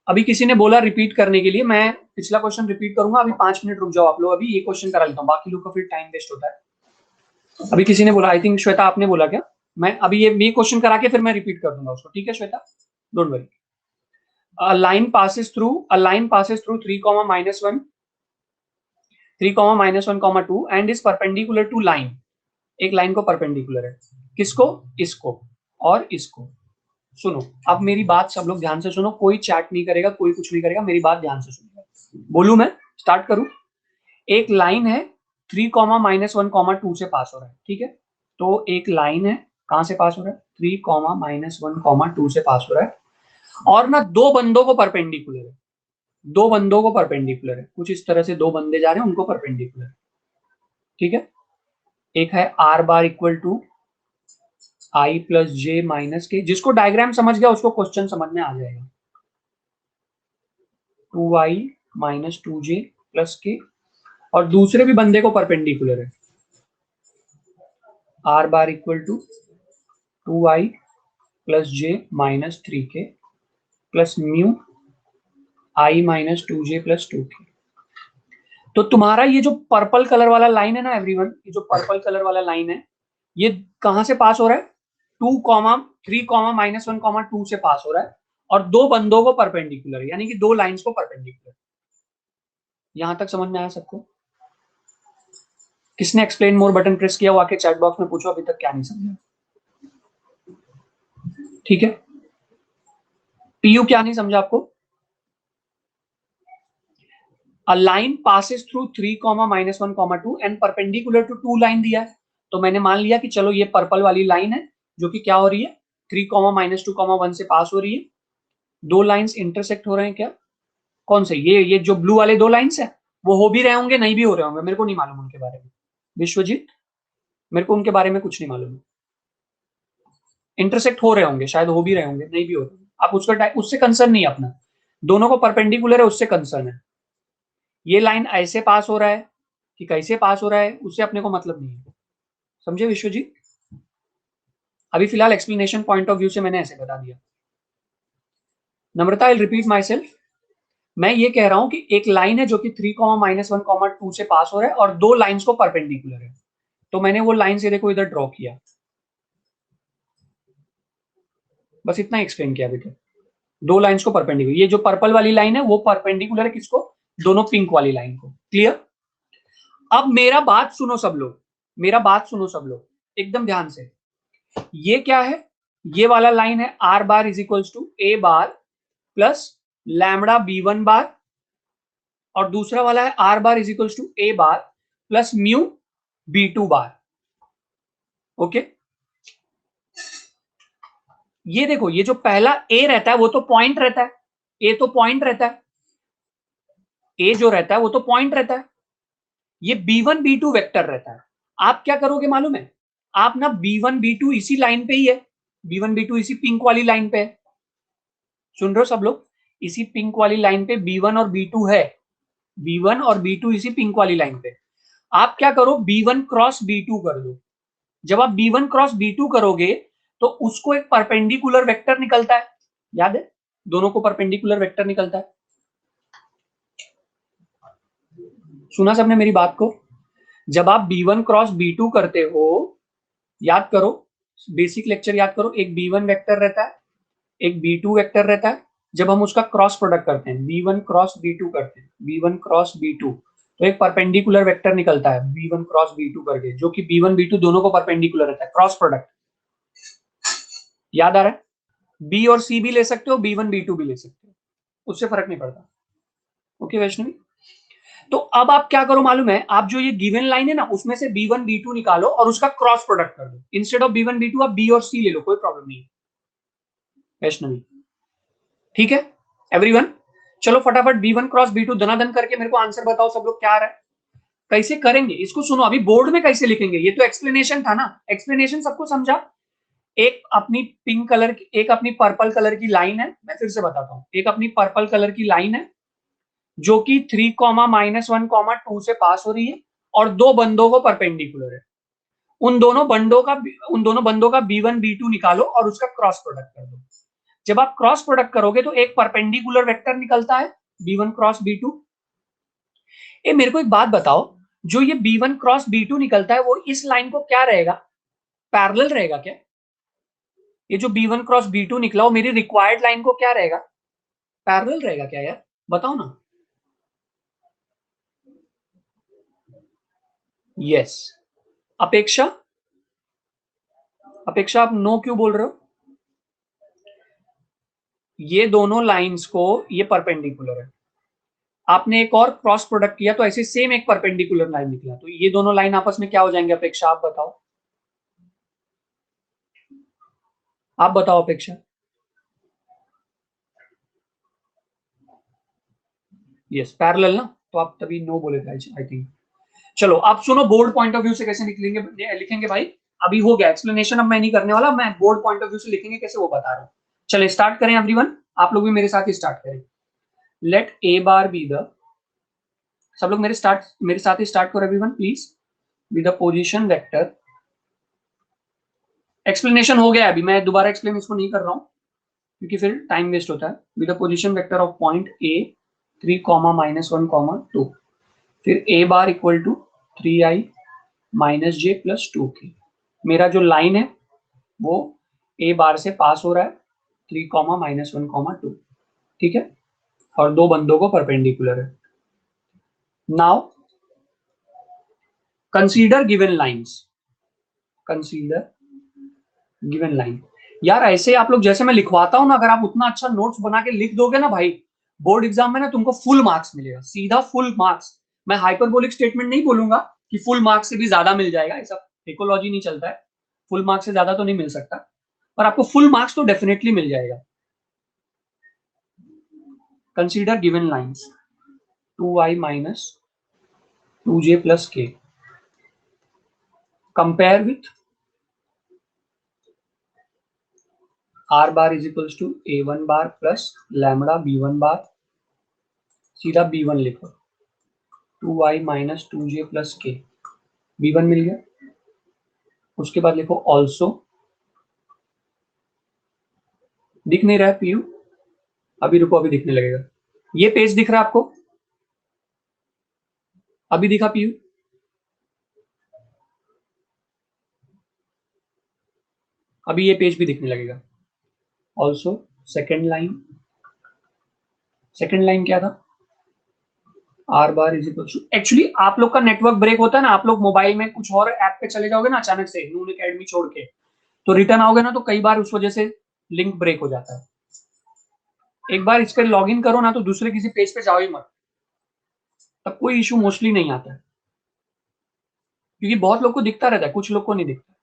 अभी किसी ने बोला रिपीट करने के लिए, मैं पिछला क्वेश्चन रिपीट करूंगा। अभी 5 मिनट रुक जाओ आप लोग, अभी ये क्वेश्चन करा लेता हूँ, बाकी लोग का फिर टाइम वेस्ट होता है। अभी किसी ने बोला, आई थिंक श्वेता आपने बोला क्या? मैं अभी ये क्वेश्चन करा के फिर मैं रिपीट कर दूंगा उसको, ठीक है Shweta? Don't worry. A line passes through 3, -1, 3, -1, 2 and is perpendicular to line। एक लाइन को परपेंडिकुलर है। किसको? इसको और इसको। सुनो अब मेरी बात सब लोग ध्यान से सुनो, कोई चैट नहीं करेगा, कोई कुछ नहीं करेगा, मेरी बात ध्यान से सुनो। बोलू मैं? स्टार्ट करूं? एक लाइन है 3, -1, 2 से पास हो रहा है, ठीक है? तो एक लाइन है, कहां से पास हो रहा है? 3, -1, 2 से पास हो रहा है, और ना दो बंदों को परपेंडिकुलर है। दो बंदों को परपेंडिकुलर है, कुछ इस तरह से दो बंदे जा रहे हैं, उनको परपेंडिकुलर है, ठीक है? एक है are bar equal to i plus j minus k. जिसको डायग्राम समझ गया उसको क्वेश्चन समझ में आ जाएगा। 2i माइनस 2j प्लस के, और दूसरे भी बंदे को परपेंडिकुलर है, are bar equal to 2i plus j minus 3k plus mu i minus 2j plus 2k। तो तुम्हारा ये जो पर्पल कलर वाला लाइन है ना एवरीवन, ये जो पर्पल कलर वाला लाइन है, ये कहां से पास हो रहा है? 2, 3, -1, 2 से पास हो रहा है, और दो बंदों को परपेंडिकुलर है, यानी कि दो लाइंस को परपेंडिकुलर। यहां तक समझ में आया सबको? किसने एक्सप्लेन मोर बटन प्रेस किया वो आके चैट बॉक्स में पूछो, अभी तक क्या नहीं समझा, ठीक है? पीयू क्या नहीं समझा आपको? A line passes through 3, -1, 2 and perpendicular to two line दिया है। तो मैंने मान लिया कि चलो ये पर्पल वाली लाइन है जो कि क्या हो रही है? 3, -2, 1 से पास हो रही है। दो लाइंस इंटरसेक्ट हो रहे हैं क्या? कौन से? ये जो ब्लू वाले दो लाइंस है, वो हो भी रहे होंगे, नहीं भी हो रहे होंगे, मेरे को नहीं मालूम उनके बारे में। विश्वजीत, मेरे को उनके बारे में कुछ नहीं मालूम। इंटरसेक्ट हो रहे होंगे, शायद हो भी रहे होंगे, नहीं भी हो रहे। आप उससे कंसर्न नहीं है अपना, दोनों को परपेंडिकुलर है उससे कंसर्न है। ये लाइन ऐसे पास हो रहा है कि कैसे पास हो रहा है उससे अपने को मतलब नहीं है। समझे विश्वजीत? अभी फिलहाल एक्सप्लेनेशन पॉइंट ऑफ व्यू से मैंने ऐसे बता दिया। नम्रता, आई रिपीट माई सेल्फ। मैं ये कह रहा हूं कि एक लाइन है जो कि 3, -1, 2 से पास हो रहा है और दो लाइंस को परपेंडिकुलर है। तो मैंने वो लाइन से देखो इधर ड्रॉ किया, बस इतना एक्सप्लेन किया अभी तक। दो लाइंस को परपेंडिकुलर, ये जो पर्पल वाली लाइन है वो परपेंडिकुलर है किसको? दोनों पिंक वाली लाइन को। क्लियर? अब मेरा बात सुनो सब लोग, मेरा बात सुनो सब लोग एकदम ध्यान से। ये क्या है? ये वाला लाइन है are bar is equals to A bar plus lambda b one bar, और दूसरा वाला है are bar is equals to A bar plus mu b two bar. Okay, ये देखो, ये जो पहला ए रहता है वो तो पॉइंट रहता है, ए तो पॉइंट रहता है, ए जो रहता है वो तो पॉइंट रहता है। ये b1 b2 वेक्टर रहता है। आप क्या करोगे मालूम है, आप ना b1 b2 इसी लाइन पे ही है, b1 b2 इसी पिंक वाली लाइन पे है, सुन रहे हो सब लोग, इसी पिंक वाली लाइन पे b1 और b2 है, b1 और b2 इसी पिंक वाली लाइन पे। आप क्या करो, b1 क्रॉस b2 कर दो। जब आप b1 क्रॉस b2 करोगे तो उसको एक परपेंडिकुलर वेक्टर निकलता है, याद है, दोनों को परपेंडिकुलर वेक्टर निकलता है। सुना सबने मेरी बात को? जब आप b1 क्रॉस b2 करते हो, याद करो, बेसिक लेक्चर याद करो, एक b1 वेक्टर रहता है, एक b2 वेक्टर रहता है। जब हम उसका क्रॉस प्रोडक्ट करते हैं, b1 क्रॉस b2 करते हैं, b1 क्रॉस b2, तो एक परपेंडिकुलर वेक्टर निकलता है b1 क्रॉस b2 करके, जो कि b1 b2 दोनों को परपेंडिकुलर रहता है, क्रॉस प्रोडक्ट। याद आ रहा है? बी और सी भी ले सकते हो, b1 b2 भी ले सकते हो, उससे फर्क नहीं पड़ता। ओके वैष्णवी, तो अब आप क्या करो मालूम है, आप जो ये गिवन लाइन है ना, उसमें से b1 b2 निकालो और उसका क्रॉस प्रोडक्ट कर दो। इंस्टेड ऑफ b1 b2 आप b और c ले लो, कोई प्रॉब्लम नहीं है वैष्णवी, ठीक है एवरीवन। चलो फटाफट b1 क्रॉस b2 दनादन करके मेरे को आंसर बताओ सब लोग, क्या आ रहा है, कैसे करेंगे इसको, सुनो अभी बोर्ड में कैसे लिखेंगे, ये तो एक्सप्लेनेशन था ना, एक्सप्लेनेशन सबको समझा। एक अपनी पिंक कलर की, एक अपनी पर्पल कलर की लाइन है, मैं फिर से बताता हूं, एक अपनी पर्पल कलर की लाइन है जो कि 3 -1 2 से पास हो रही है और दो बंदों को परपेंडिकुलर है। उन दोनों बंदों का b1 b2 निकालो और उसका क्रॉस प्रोडक्ट कर दो। जब आप क्रॉस प्रोडक्ट करोगे तो एक परपेंडिकुलर वेक्टर निकलता है b1 क्रॉस b2। ए मेरे को एक बात बताओ, जो ये b1 क्रॉस b2 निकलता है वो इस लाइन को क्या रहेगा, पैरेलल रहेगा क्या? ये जो b1 क्रॉस b2 निकला वो मेरी रिक्वायर्ड लाइन को क्या रहेगा, पैरेलल रहेगा क्या यार, बताओ ना। यस। अपेक्षा, अपेक्षा आप नो क्यों बोल रहे हो? ये दोनों लाइंस को, ये परपेंडिकुलर है, आपने एक और क्रॉस प्रोडक्ट किया तो ऐसे सेम एक परपेंडिकुलर लाइन निकला, तो ये दोनों लाइन आपस में क्या हो जाएंगे? अपेक्षा आप बताओ, आप बताओ अपेक्षा। यस पैरेलल ना, तो आप तभी नो बोले थे आई थिंक। चलो आप सुनो, बोर्ड पॉइंट ऑफ व्यू से कैसे निकलेंगे, लिखेंगे भाई। अभी हो गया एक्सप्लेनेशन, अब मैं नहीं करने वाला, मैं बोर्ड पॉइंट ऑफ व्यू से लिखेंगे कैसे वो बता रहा हूं। चले स्टार्ट करें एवरीवन, आप लोग भी मेरे साथ ही स्टार्ट करें। Let a bar be the, सब लोग मेरे साथ ही स्टार्ट करो everyone please, be the position vector. Explanation हो गया, अभी मैं दोबारा एक्सप्लेन इसको नहीं कर रहा हूं क्योंकि फिर टाइम वेस्ट होता है। With the position vector of point A 3, -1, 2, फिर ए बार equal to 3i -j + 2k। मेरा जो लाइन है वो ए बार से पास हो रहा है 3, -1, 2, ठीक है, और दो बंदों को परपेंडिकुलर है। Now consider given lines, consider given line. यार ऐसे आप लोग जैसे मैं लिखवाता हूं ना, अगर आप उतना अच्छा नोट्स बना के लिख दोगे ना भाई, बोर्ड एग्जाम में ना तुमको फुल मार्क्स मिलेगा, सीधा फुल मार्क्स। मैं हाइपरबोलिक स्टेटमेंट नहीं बोलूंगा कि फुल मार्क्स से भी ज्यादा मिल जाएगा, ऐसा इकोलॉजी नहीं चलता है, फुल मार्क्स से ज्यादा तो नहीं मिल सकता, पर आपको फुल मार्क्स तो डेफिनेटली मिल जाएगा। Consider given lines 2i - 2j + k, compare with r bar is equals to a1 bar plus lambda b1 bar, सीधा b1 लिखो 2i - 2j + k, b1 मिल गया। उसके बाद लिखो ऑल्सो, दिख नहीं रहा है पीयू, अभी रुको अभी दिखने लगेगा। ये पेज दिख रहा है आपको, अभी दिखा पीयू? अभी ये पेज भी दिखने लगेगा। Also second line, second line क्या था, R bar is equal to, actually आप लोग का नेटवर्क ब्रेक होता है ना, आप लोग मोबाइल में कुछ और ऐप पे चले जाओगे ना अचानक से, नून एकेडमी छोड़ के, तो रिटर्न आओगे ना, तो कई बार उस वजह से लिंक ब्रेक हो जाता है। एक बार इस पर लॉग इन करो ना, तो दूसरे किसी पेज पे जाओ ही मत, तब कोई इशू मोस्टली नहीं आता है, क्योंकि बहुत लोग को दिखता रहता है, कुछ लोग को नहीं दिखता।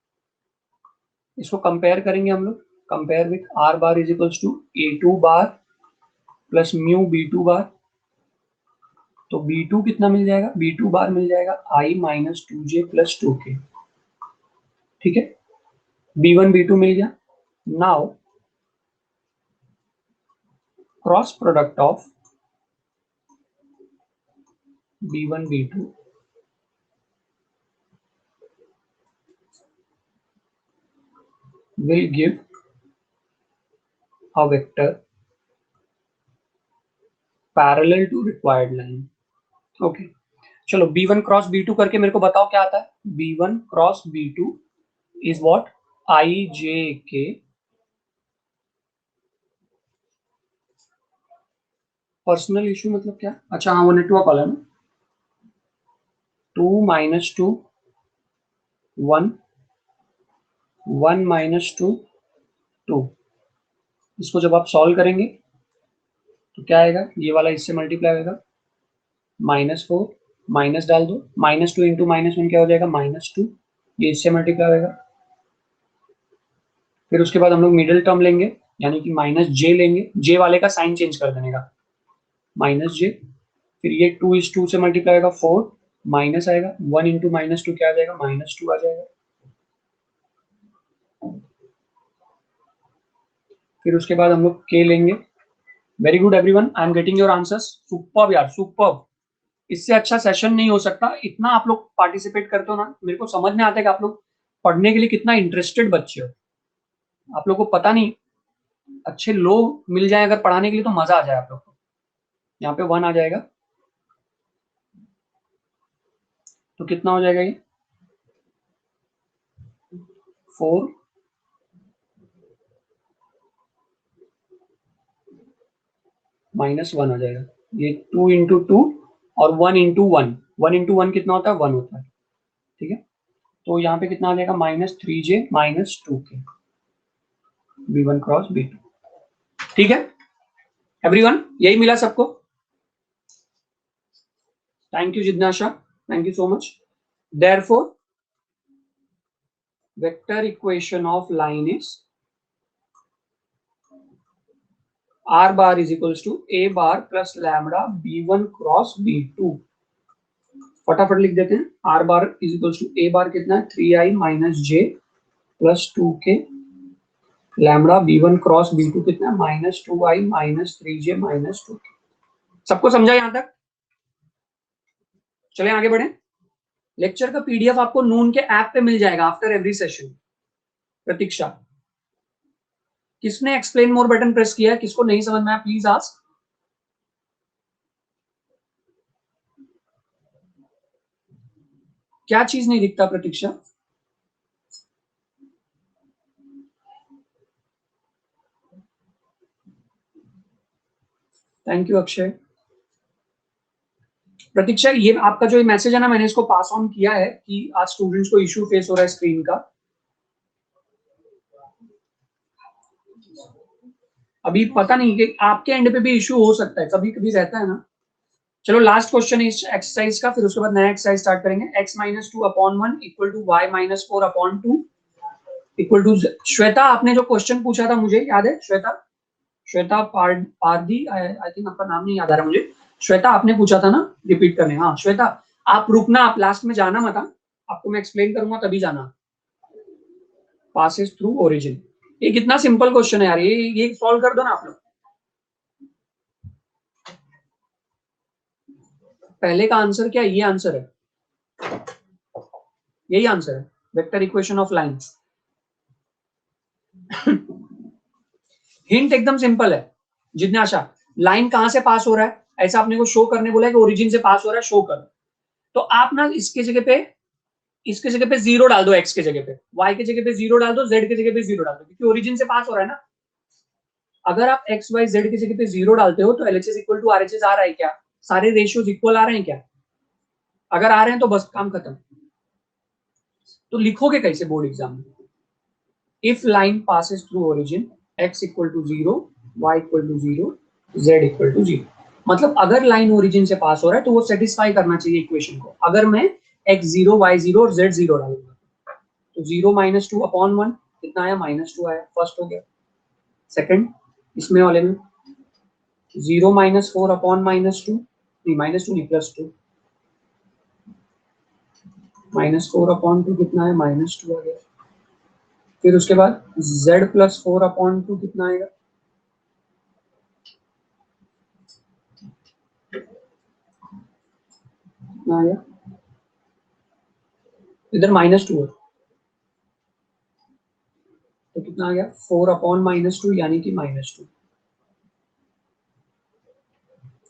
इसको कंपेयर करेंगे हम लोग, compare with R bar is equals to a2 bar plus mu b2 bar, तो B2 कितना मिल जाएगा, B2 बार मिल जाएगा I minus 2J plus 2K, ठीक है। B1 B2 मिल गया। Now cross product of B1 B2 will give a vector parallel to required line। Okay, चलो B1 cross B2 करके मेरे को बताओ क्या आता है। B1 cross B2 is what, IJK personal issue मतलब क्या, अच्छा हाँ वो नेटवर्क वाला ना, 2 माइनस 2 1 1 माइनस 2 2। इसको जब आप सॉल्व करेंगे तो क्या आएगा, ये वाला इससे मल्टीप्लाई होगा, -4 माइनस डाल दो, -2 इंटू -1 क्या हो जाएगा, -2, ये इससे मल्टीप्लाई होगा। फिर उसके बाद हम लोग मिडिल टर्म लेंगे, यानी कि -j लेंगे, j वाले का साइन चेंज कर देने का, -j, फिर ये 2 से मल्टीप्लाई होगा 4, माइनस आएगा 1 इंटू -2 क्या आ जाएगा, -2 आ जाएगा। फिर उसके बाद हम लोग k लेंगे। Very good everyone, I am getting your answers, superb यार सुपर्ब। इससे अच्छा सेशन नहीं हो सकता, इतना आप लोग पार्टिसिपेट करते हो ना, मेरे को समझ में आता है कि आप लोग पढ़ने के लिए कितना इंटरेस्टेड बच्चे हो। आप लोग को पता नहीं, अच्छे लोग मिल जाए अगर पढ़ाने के लिए तो मजा आ जाए आप लोग को। यहाँ पे 1 आ जाएगा, तो कितना हो जाएगा ये, 4 -1 आ जाएगा, ये 2 इंटू 2 और 1 इंटू 1, 1 इंटू 1 कितना होता है, 1 होता है, ठीक है। तो यहाँ पे कितना आ जाएगा, -3J minus 2K, B1 cross B2, ठीक है एवरीवन, यही मिला सबको। थैंक यू जिज्ञासा, thank you so much. Therefore vector equation of line is r bar is equals to a bar plus lambda b1 cross b2। फटाफट लिख देते हैं, r bar is equals to a bar कितना है, 3i minus j plus 2k, lambda b1 cross b2 कितना है, -2i minus 3j minus 2k। सबको समझा यहां तक, चले आगे बढ़े। लेक्चर का पीडीएफ आपको नून के ऐप पे मिल जाएगा आफ्टर एवरी सेशन। प्रतीक्षा, किसने एक्सप्लेन मोर बटन प्रेस किया है, किसको नहीं समझ में आया प्लीज आस्क। क्या चीज नहीं दिखता प्रतीक्षा, थैंक यू अक्षय। प्रतीक्षा, ये आपका जो मैसेज है ना, मैंने इसको पास ऑन किया है कि आज स्टूडेंट्स को इशू फेस हो रहा है स्क्रीन का। अभी पता नहीं कि आपके एंड पे भी इशू हो सकता है, कभी कभी रहता है ना। चलो लास्ट क्वेश्चन इस एक्सरसाइज का, फिर उसके बाद नया एक्सरसाइज स्टार्ट करेंगे। x minus 2/1 equal to y minus 4/2 equal to, Shweta आपने जो क्वेश्चन पूछा था मुझे याद है, श्वेता, श्वेता पारदी, आई थिंक आपका नाम नहीं याद आ रहा मुझे। श्वेता आपने पूछा था ना, रिपीट करने, हाँ श्वेता आप रुकना, आप लास्ट में जाना मत, आपको मैं एक्सप्लेन करूंगा तभी जाना। पासेस थ्रू ओरिजिन, ये कितना सिंपल क्वेश्चन है यार, ये सॉल्व कर दो ना आप लोग। पहले का आंसर क्या है, ये आंसर है, यही आंसर है, vector equation of line. Hint एकदम सिंपल है जिज्ञासा, लाइन कहां से पास हो रहा है, ऐसा आपने को शो करने बोला है कि ओरिजिन से पास हो रहा है, शो कर। तो आप ना इसके जगह पे, इसके जगह पे 0 डाल दो, x के जगह पे, y के जगह पे 0 डाल दो, z के जगह पे 0 डाल दो, क्योंकि ओरिजिन से पास हो रहा है ना। अगर आप x y z की जगह पे 0 डालते हो तो LHS इक्वल टू RHS आ रहा है क्या, सारे रेशियोज इक्वल आ रहे हैं क्या, अगर आ रहे हैं तो बस काम खत्म। तो लिखोगे कैसे बोर्ड एग्जाम में, if line passes through origin x equal to 0, y equal to 0, z equal to 0, मतलब अगर लाइन ओरिजिन से पास हो रहा है तो वो सेटिस्फाई करना चाहिए इक्वेशन को। अगर मैं x0 y0 और z0 डालूंगा तो 0 माइनस 2/1 कितना आया, -2 आया, फर्स्ट हो गया। सेकंड, इसमें वाले में 0 माइनस 4/-2 नहीं -2 नहीं +2, -4/2 कितना है, -2 आ गया। फिर उसके बाद z + 4/2 कितना आएगा, कितना आएगा, इधर -2 है तो कितना आ गया, 4/-2 यानी कि -2।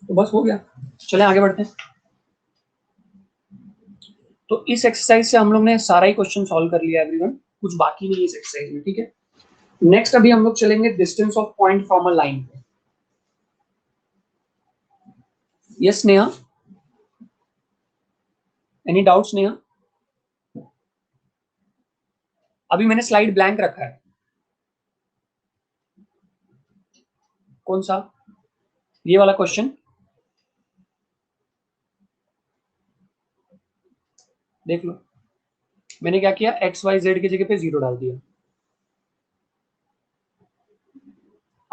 तो बस हो गया, चलें आगे बढ़ते हैं। तो इस एक्सरसाइज से हम लोग ने सारा ही क्वेश्चन सॉल्व कर लिया एवरीवन, कुछ बाकी नहीं है इस एक्सरसाइज में, ठीक है। नेक्स्ट अभी हम लोग चलेंगे distance of point from a line पे। Yes Neha, any doubts Neha? अभी मैंने स्लाइड ब्लैंक रखा है। कौन सा, ये वाला क्वेश्चन? देख लो, मैंने क्या किया, एक्स वाई जेड की जगह पे 0 डाल दिया।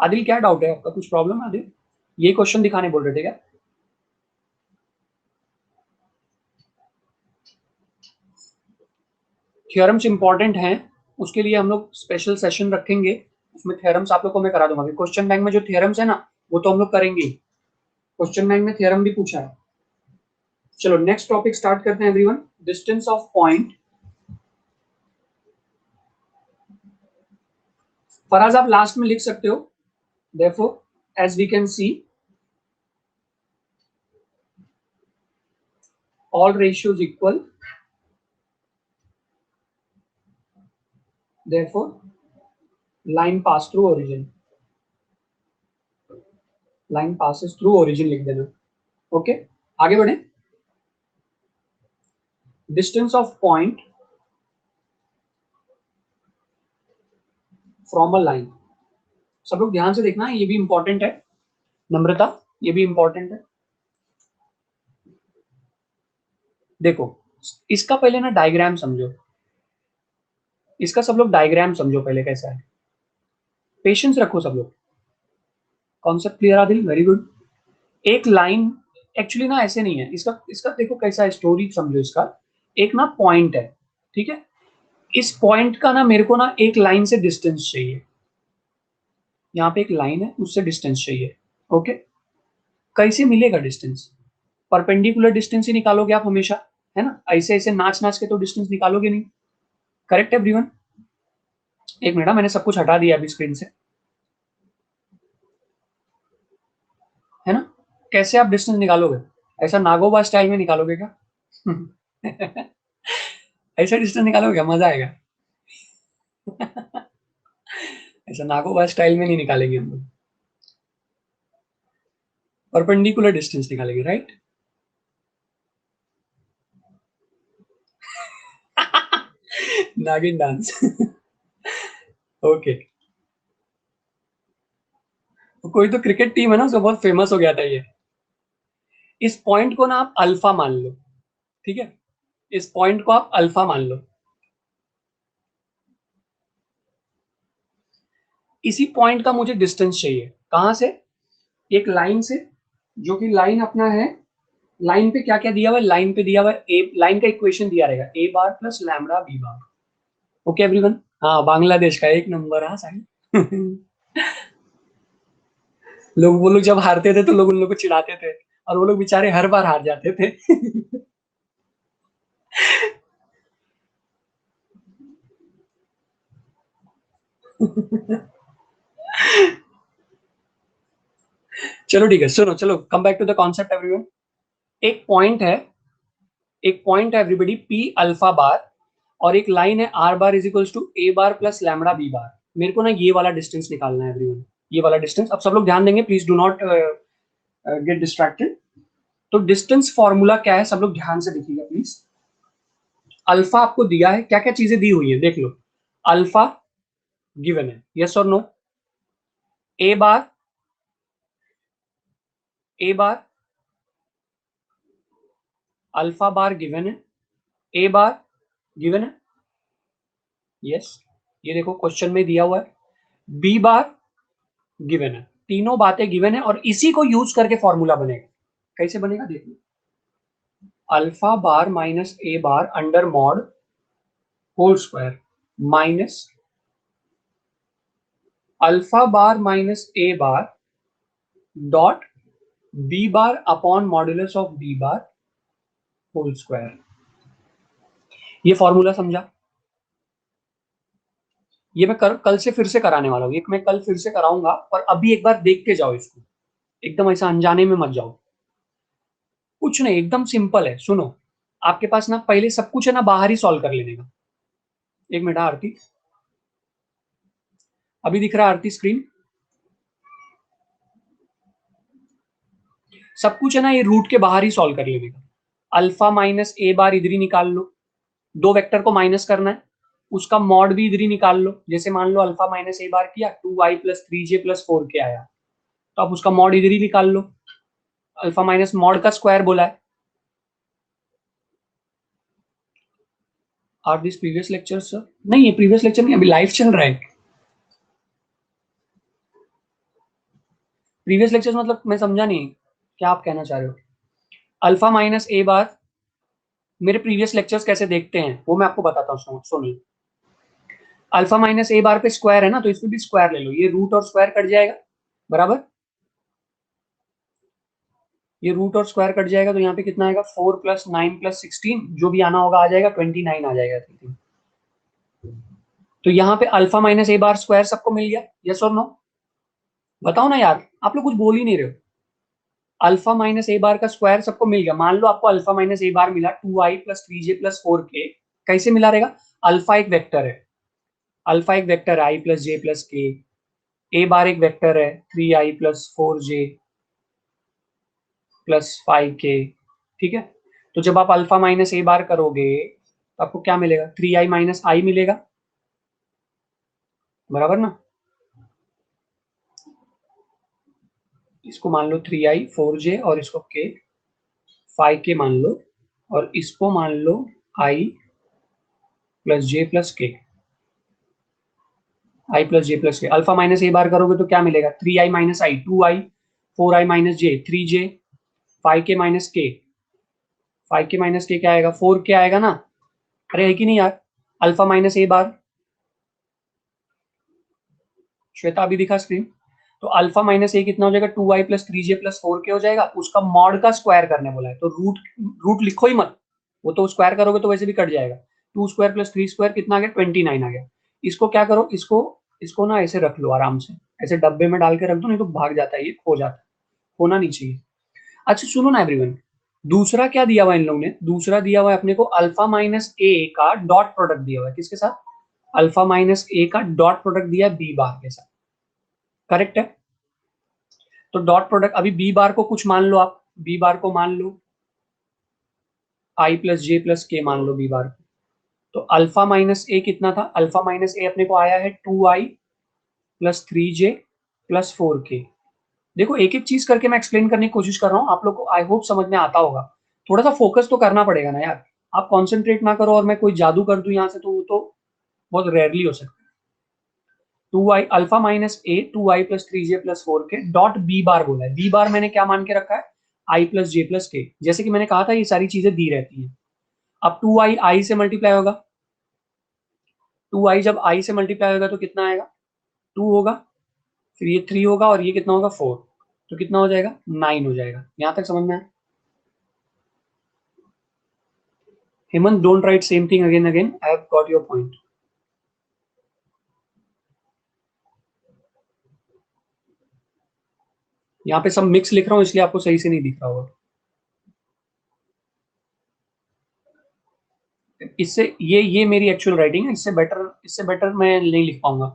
आदिल क्या डाउट है आपका, कुछ प्रॉब्लम है आदिल? ये क्वेश्चन दिखाने बोल रहे थे क्या? थ्योरम्स इंपॉर्टेंट हैं, उसके लिए हम लोग स्पेशल सेशन रखेंगे, उसमें थ्योरम्स आप लोग को मैं करा दूंगा। क्वेश्चन बैंक में जो थ्योरम्स है ना, वो तो हम लोग करेंगे। क्वेश्चन बैंक में थ्योरम भी पूछा है। चलो नेक्स्ट टॉपिक स्टार्ट करते हैं everyone, distance of point. Faraz आप लास्ट में लिख सकते हो, therefore as we can see all ratios equal, therefore line pass through origin, line passes through origin लिख देना। ओके आगे बढ़े। Distance of point from a line, सब लोग ध्यान से देखना, ये भी इंपॉर्टेंट है। नम्रता, ये भी इंपॉर्टेंट है। देखो इसका पहले ना डायग्राम समझो, इसका सब लोग डायग्राम समझो पहले कैसा है, पेशेंस रखो सब लोग। Concept clear Adil, very good. एक लाइन एक्चुअली ना ऐसे नहीं है, इसका इसका देखो कैसा है, स्टोरी समझो इसका। एक ना पॉइंट है, ठीक है, इस पॉइंट का ना मेरे को ना एक लाइन से डिस्टेंस चाहिए, यहाँ पे एक लाइन है उससे डिस्टेंस चाहिए। ओके, कैसे मिलेगा डिस्टेंस? परपेंडिकुलर डिस्टेंस ही निकालोगे आप हमेशा, है ना, ऐसे ऐसे नाच नाच के तो डिस्टेंस निकालोगे नहीं। Correct everyone? एक मिनट, मैंने सब कुछ हटा दिया अभी स्क्रीन से, है ना। कैसे आप डिस्टेंस निकालोगे? ऐसा नागोबा स्टाइल में निकालोगे क्या? ऐसा डिस्टेंस निकालोगे क्या, मजा आएगा। ऐसा नागोबा स्टाइल में नहीं निकालेंगे हम लोग, परपेंडिकुलर डिस्टेंस निकालेंगे, राइट। नागिन डांस। ओके, कोई तो क्रिकेट टीम है ना, उसका बहुत फेमस हो गया था ये। इस पॉइंट को ना आप अल्फा मान लो, ठीक है, इस पॉइंट को आप अल्फा मान लो। इसी पॉइंट का मुझे डिस्टेंस चाहिए, कहां से? एक लाइन से, जो कि लाइन अपना है, लाइन पे क्या क्या दिया हुआ है, लाइन पे दिया हुआ है ए, लाइन का इक्वेशन दिया रहेगा a bar plus lambda b bar. Okay everyone, हाँ बांग्लादेश का एक नंबर, हाँ साहिल। लोग, वो लोग जब हारते थे तो लोग उन लोग को चिढ़ाते थे, और वो लोग बेचारे हर बार हार जाते थे। चलो ठीक है, सुनो, चलो come back to the concept everyone. एक पॉइंट है, एक पॉइंट है एवरीबॉडी पी अल्फा बार, और एक लाइन है are bar is equals to A bar plus lambda B bar. मेरे को ना ये वाला डिस्टेंस निकालना है एवरीवन, ये वाला डिस्टेंस। अब सब लोग ध्यान देंगे, please do not get distracted. तो डिस्टेंस फॉर्मूला क्या है, सब लोग ध्यान से देखिएगा प्लीज। अल्फा आपको दिया है, क्या क्या चीजें दी हुई है देख लो। अल्फा गिवन है, यस और नो। ए बार, ए बार, अल्फा बार गिवन है, ए बार गिवन है, यस, ये देखो क्वेश्चन में दिया हुआ है। बी बार गिवन है, तीनों बातें गिवन है, और इसी को यूज करके फॉर्मूला बनेगा। कैसे बनेगा देखो, alpha bar minus A bar under mod whole square minus alpha bar minus A bar dot B bar upon modulus of B bar whole square. ये फॉर्मूला समझा? ये मैं कल से फिर से कराने वाला हूँ, एक मैं कल फिर से कराऊंगा, पर अभी एक बार देख के जाओ इसको, एकदम ऐसा अनजाने में मत जाओ। कुछ नहीं, एकदम सिंपल है। सुनो, आपके पास ना पहले सब कुछ है ना बाहर ही सॉल्व कर लेने का। एक मिनट आरती, अभी दिख रहा है आरती स्क्रीन? सब कुछ है ना ये रूट के बाहर ही सॉल्व कर लेने का। अल्फा माइनस ए बार इधर ही निकाल लो, दो वेक्टर को माइनस करना है, उसका मॉड भी इधर ही निकाल लो। जैसे मान लो अल्फा माइनस ए बार किया, 2i plus 3j plus 4k आया, तो आप उसका मॉड इधर ही निकाल लो। अल्फा माइनस मॉड का स्क्वायर बोला है। Are this previous lecture sir? नहीं, ये प्रीवियस लेक्चर नहीं, अभी लाइव चल रहा है। प्रीवियस लेक्चर मतलब मैं समझा नहीं, क्या आप कहना चाह रहे हो? अल्फा माइनस ए बार मेरे प्रीवियस लेक्चर्स कैसे देखते हैं वो मैं आपको बताता हूँ, सुनिए। अल्फा माइनस ए बार पे स्क्वायर है ना, तो इसमें भी स्क्वायर ले लो, ये रूट और स्क्वायर कट जाएगा, बराबर। ये रूट और स्क्वायर कट जाएगा, तो यहाँ पे कितना आएगा, 4 प्लस 9 प्लस 16, जो भी आना होगा आ जाएगा, 29 आ जाएगा। तो यहाँ पे अल्फा माइनस ए बार स्क्वायर सबको मिल गया, यस और नो? बताओ ना यार, आप लोग कुछ बोल ही नहीं रहे हो। अल्फा माइनस ए बार का स्क्वायर सबको मिल गया। मान लो आपको अल्फा माइनस ए बार मिला 2i plus 3j plus 4k, कैसे मिला रहेगा? अल्फा एक वेक्टर है, अल्फा एक वेक्टर है, i प्लस जे प्लस के। ए बार एक वेक्टर है, 3i plus 4j plus 5k। ठीक है, तो जब आप अल्फा माइनस ए बार करोगे तो आपको क्या मिलेगा? 3i माइनस आई मिलेगा, बराबर ना। इसको मान लो 3i 4j और इसको k 5k मान लो, और इसको मान लो i प्लस जे प्लस के, आई प्लस जे प्लस के। अल्फा माइनस ए बार करोगे तो क्या मिलेगा? 3i माइनस आई 2i, 4i माइनस जे 3j, 5k माइनस के, 5k माइनस के क्या आएगा? 4k आएगा ना। अरे है कि नहीं यार? अल्फा माइनस ए बार, श्वेता अभी दिखा स्क्रीन? तो अल्फा माइनस ए कितना हो जाएगा? 2i plus 3j plus 4k हो जाएगा। उसका मॉड का स्क्वायर करने बोला है, तो रूट रूट लिखो ही मत, वो तो स्क्वायर करोगे तो वैसे भी कट जाएगा। 2 स्क्वायर प्लस 3 स्क्वायर कितना आ गया? 29 आ गया। इसको क्या करो, इसको इसको ना ऐसे रख लो आराम से, ऐसे डब्बे में डाल के रख दो, नहीं तो भाग जाता है, ये खो जाता है, होना नहीं चाहिए। अच्छा सुनो ना एवरीवन, दूसरा क्या दिया हुआ इन लोगों ने? दूसरा दिया हुआ है अपने को अल्फा माइनस ए का डॉट प्रोडक्ट दिया हुआ है, किसके साथ? अल्फा माइनस ए का डॉट प्रोडक्ट दिया है बी बार के साथ, करेक्ट है? तो डॉट प्रोडक्ट, अभी बी बार को कुछ मान लो, आप बी बार को मान लो आई प्लस जे प्लस के, मान लो बी बार को। तो अल्फा माइनस ए कितना था? अल्फा माइनस ए अपने को आया है 2i plus 3j plus 4k। देखो एक एक चीज करके मैं एक्सप्लेन करने की कोशिश कर रहा हूँ, आप लोग को आई होप समझ में आता होगा। थोड़ा सा फोकस तो करना पड़ेगा ना यार, आप कॉन्सेंट्रेट ना करो और मैं कोई जादू कर दूं यहाँ से, तो वो तो बहुत रेयरली हो सकता है। 2i alpha minus A 2i plus 3j plus 4k dot B bar बोला है। बी बार मैंने क्या मान के रखा है? i प्लस जे प्लस के। जैसे कि मैंने कहा था ये सारी चीजें दी रहती हैं। अब 2i आई से मल्टीप्लाई होगा, 2i जब i से मल्टीप्लाई होगा तो कितना आएगा? 2 होगा, फिर ये 3 होगा, और ये कितना होगा? 4। तो कितना हो जाएगा? 9 हो जाएगा। यहां तक समझ में आया? Hemant, don't write same thing again again, I have got your point. यहाँ पे सब मिक्स लिख रहा हूँ इसलिए आपको सही से नहीं दिख रहा होगा। इससे ये मेरी एक्चुअल राइटिंग है, इससे बेटर मैं नहीं लिख पाऊंगा।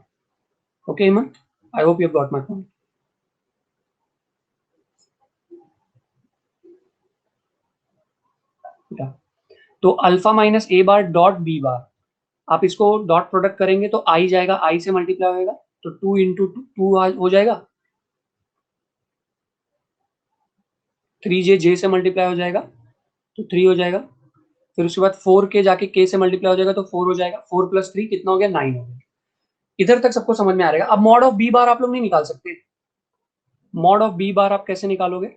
Okay Hemant, I hope you have got my point. तो अल्फा माइनस ए बार डॉट बी बार, आप इसको डॉट प्रोडक्ट करेंगे तो आई जाएगा, आई से मल्टीप्लाई होगा, तो 2 इंटू 2 हो जाएगा, 3j जे से मल्टीप्लाई हो जाएगा तो 3 हो जाएगा, फिर उसके बाद 4k जाके k से मल्टीप्लाई हो जाएगा तो 4 हो जाएगा, 4 प्लस 3 कितना हो गया? 9 हो गया। इधर तक सबको समझ में आ रहेगा? अब मॉड ऑफ बी बार आप लोग नहीं निकाल सकते। मॉड ऑफ बी बार आप कैसे निकालोगे?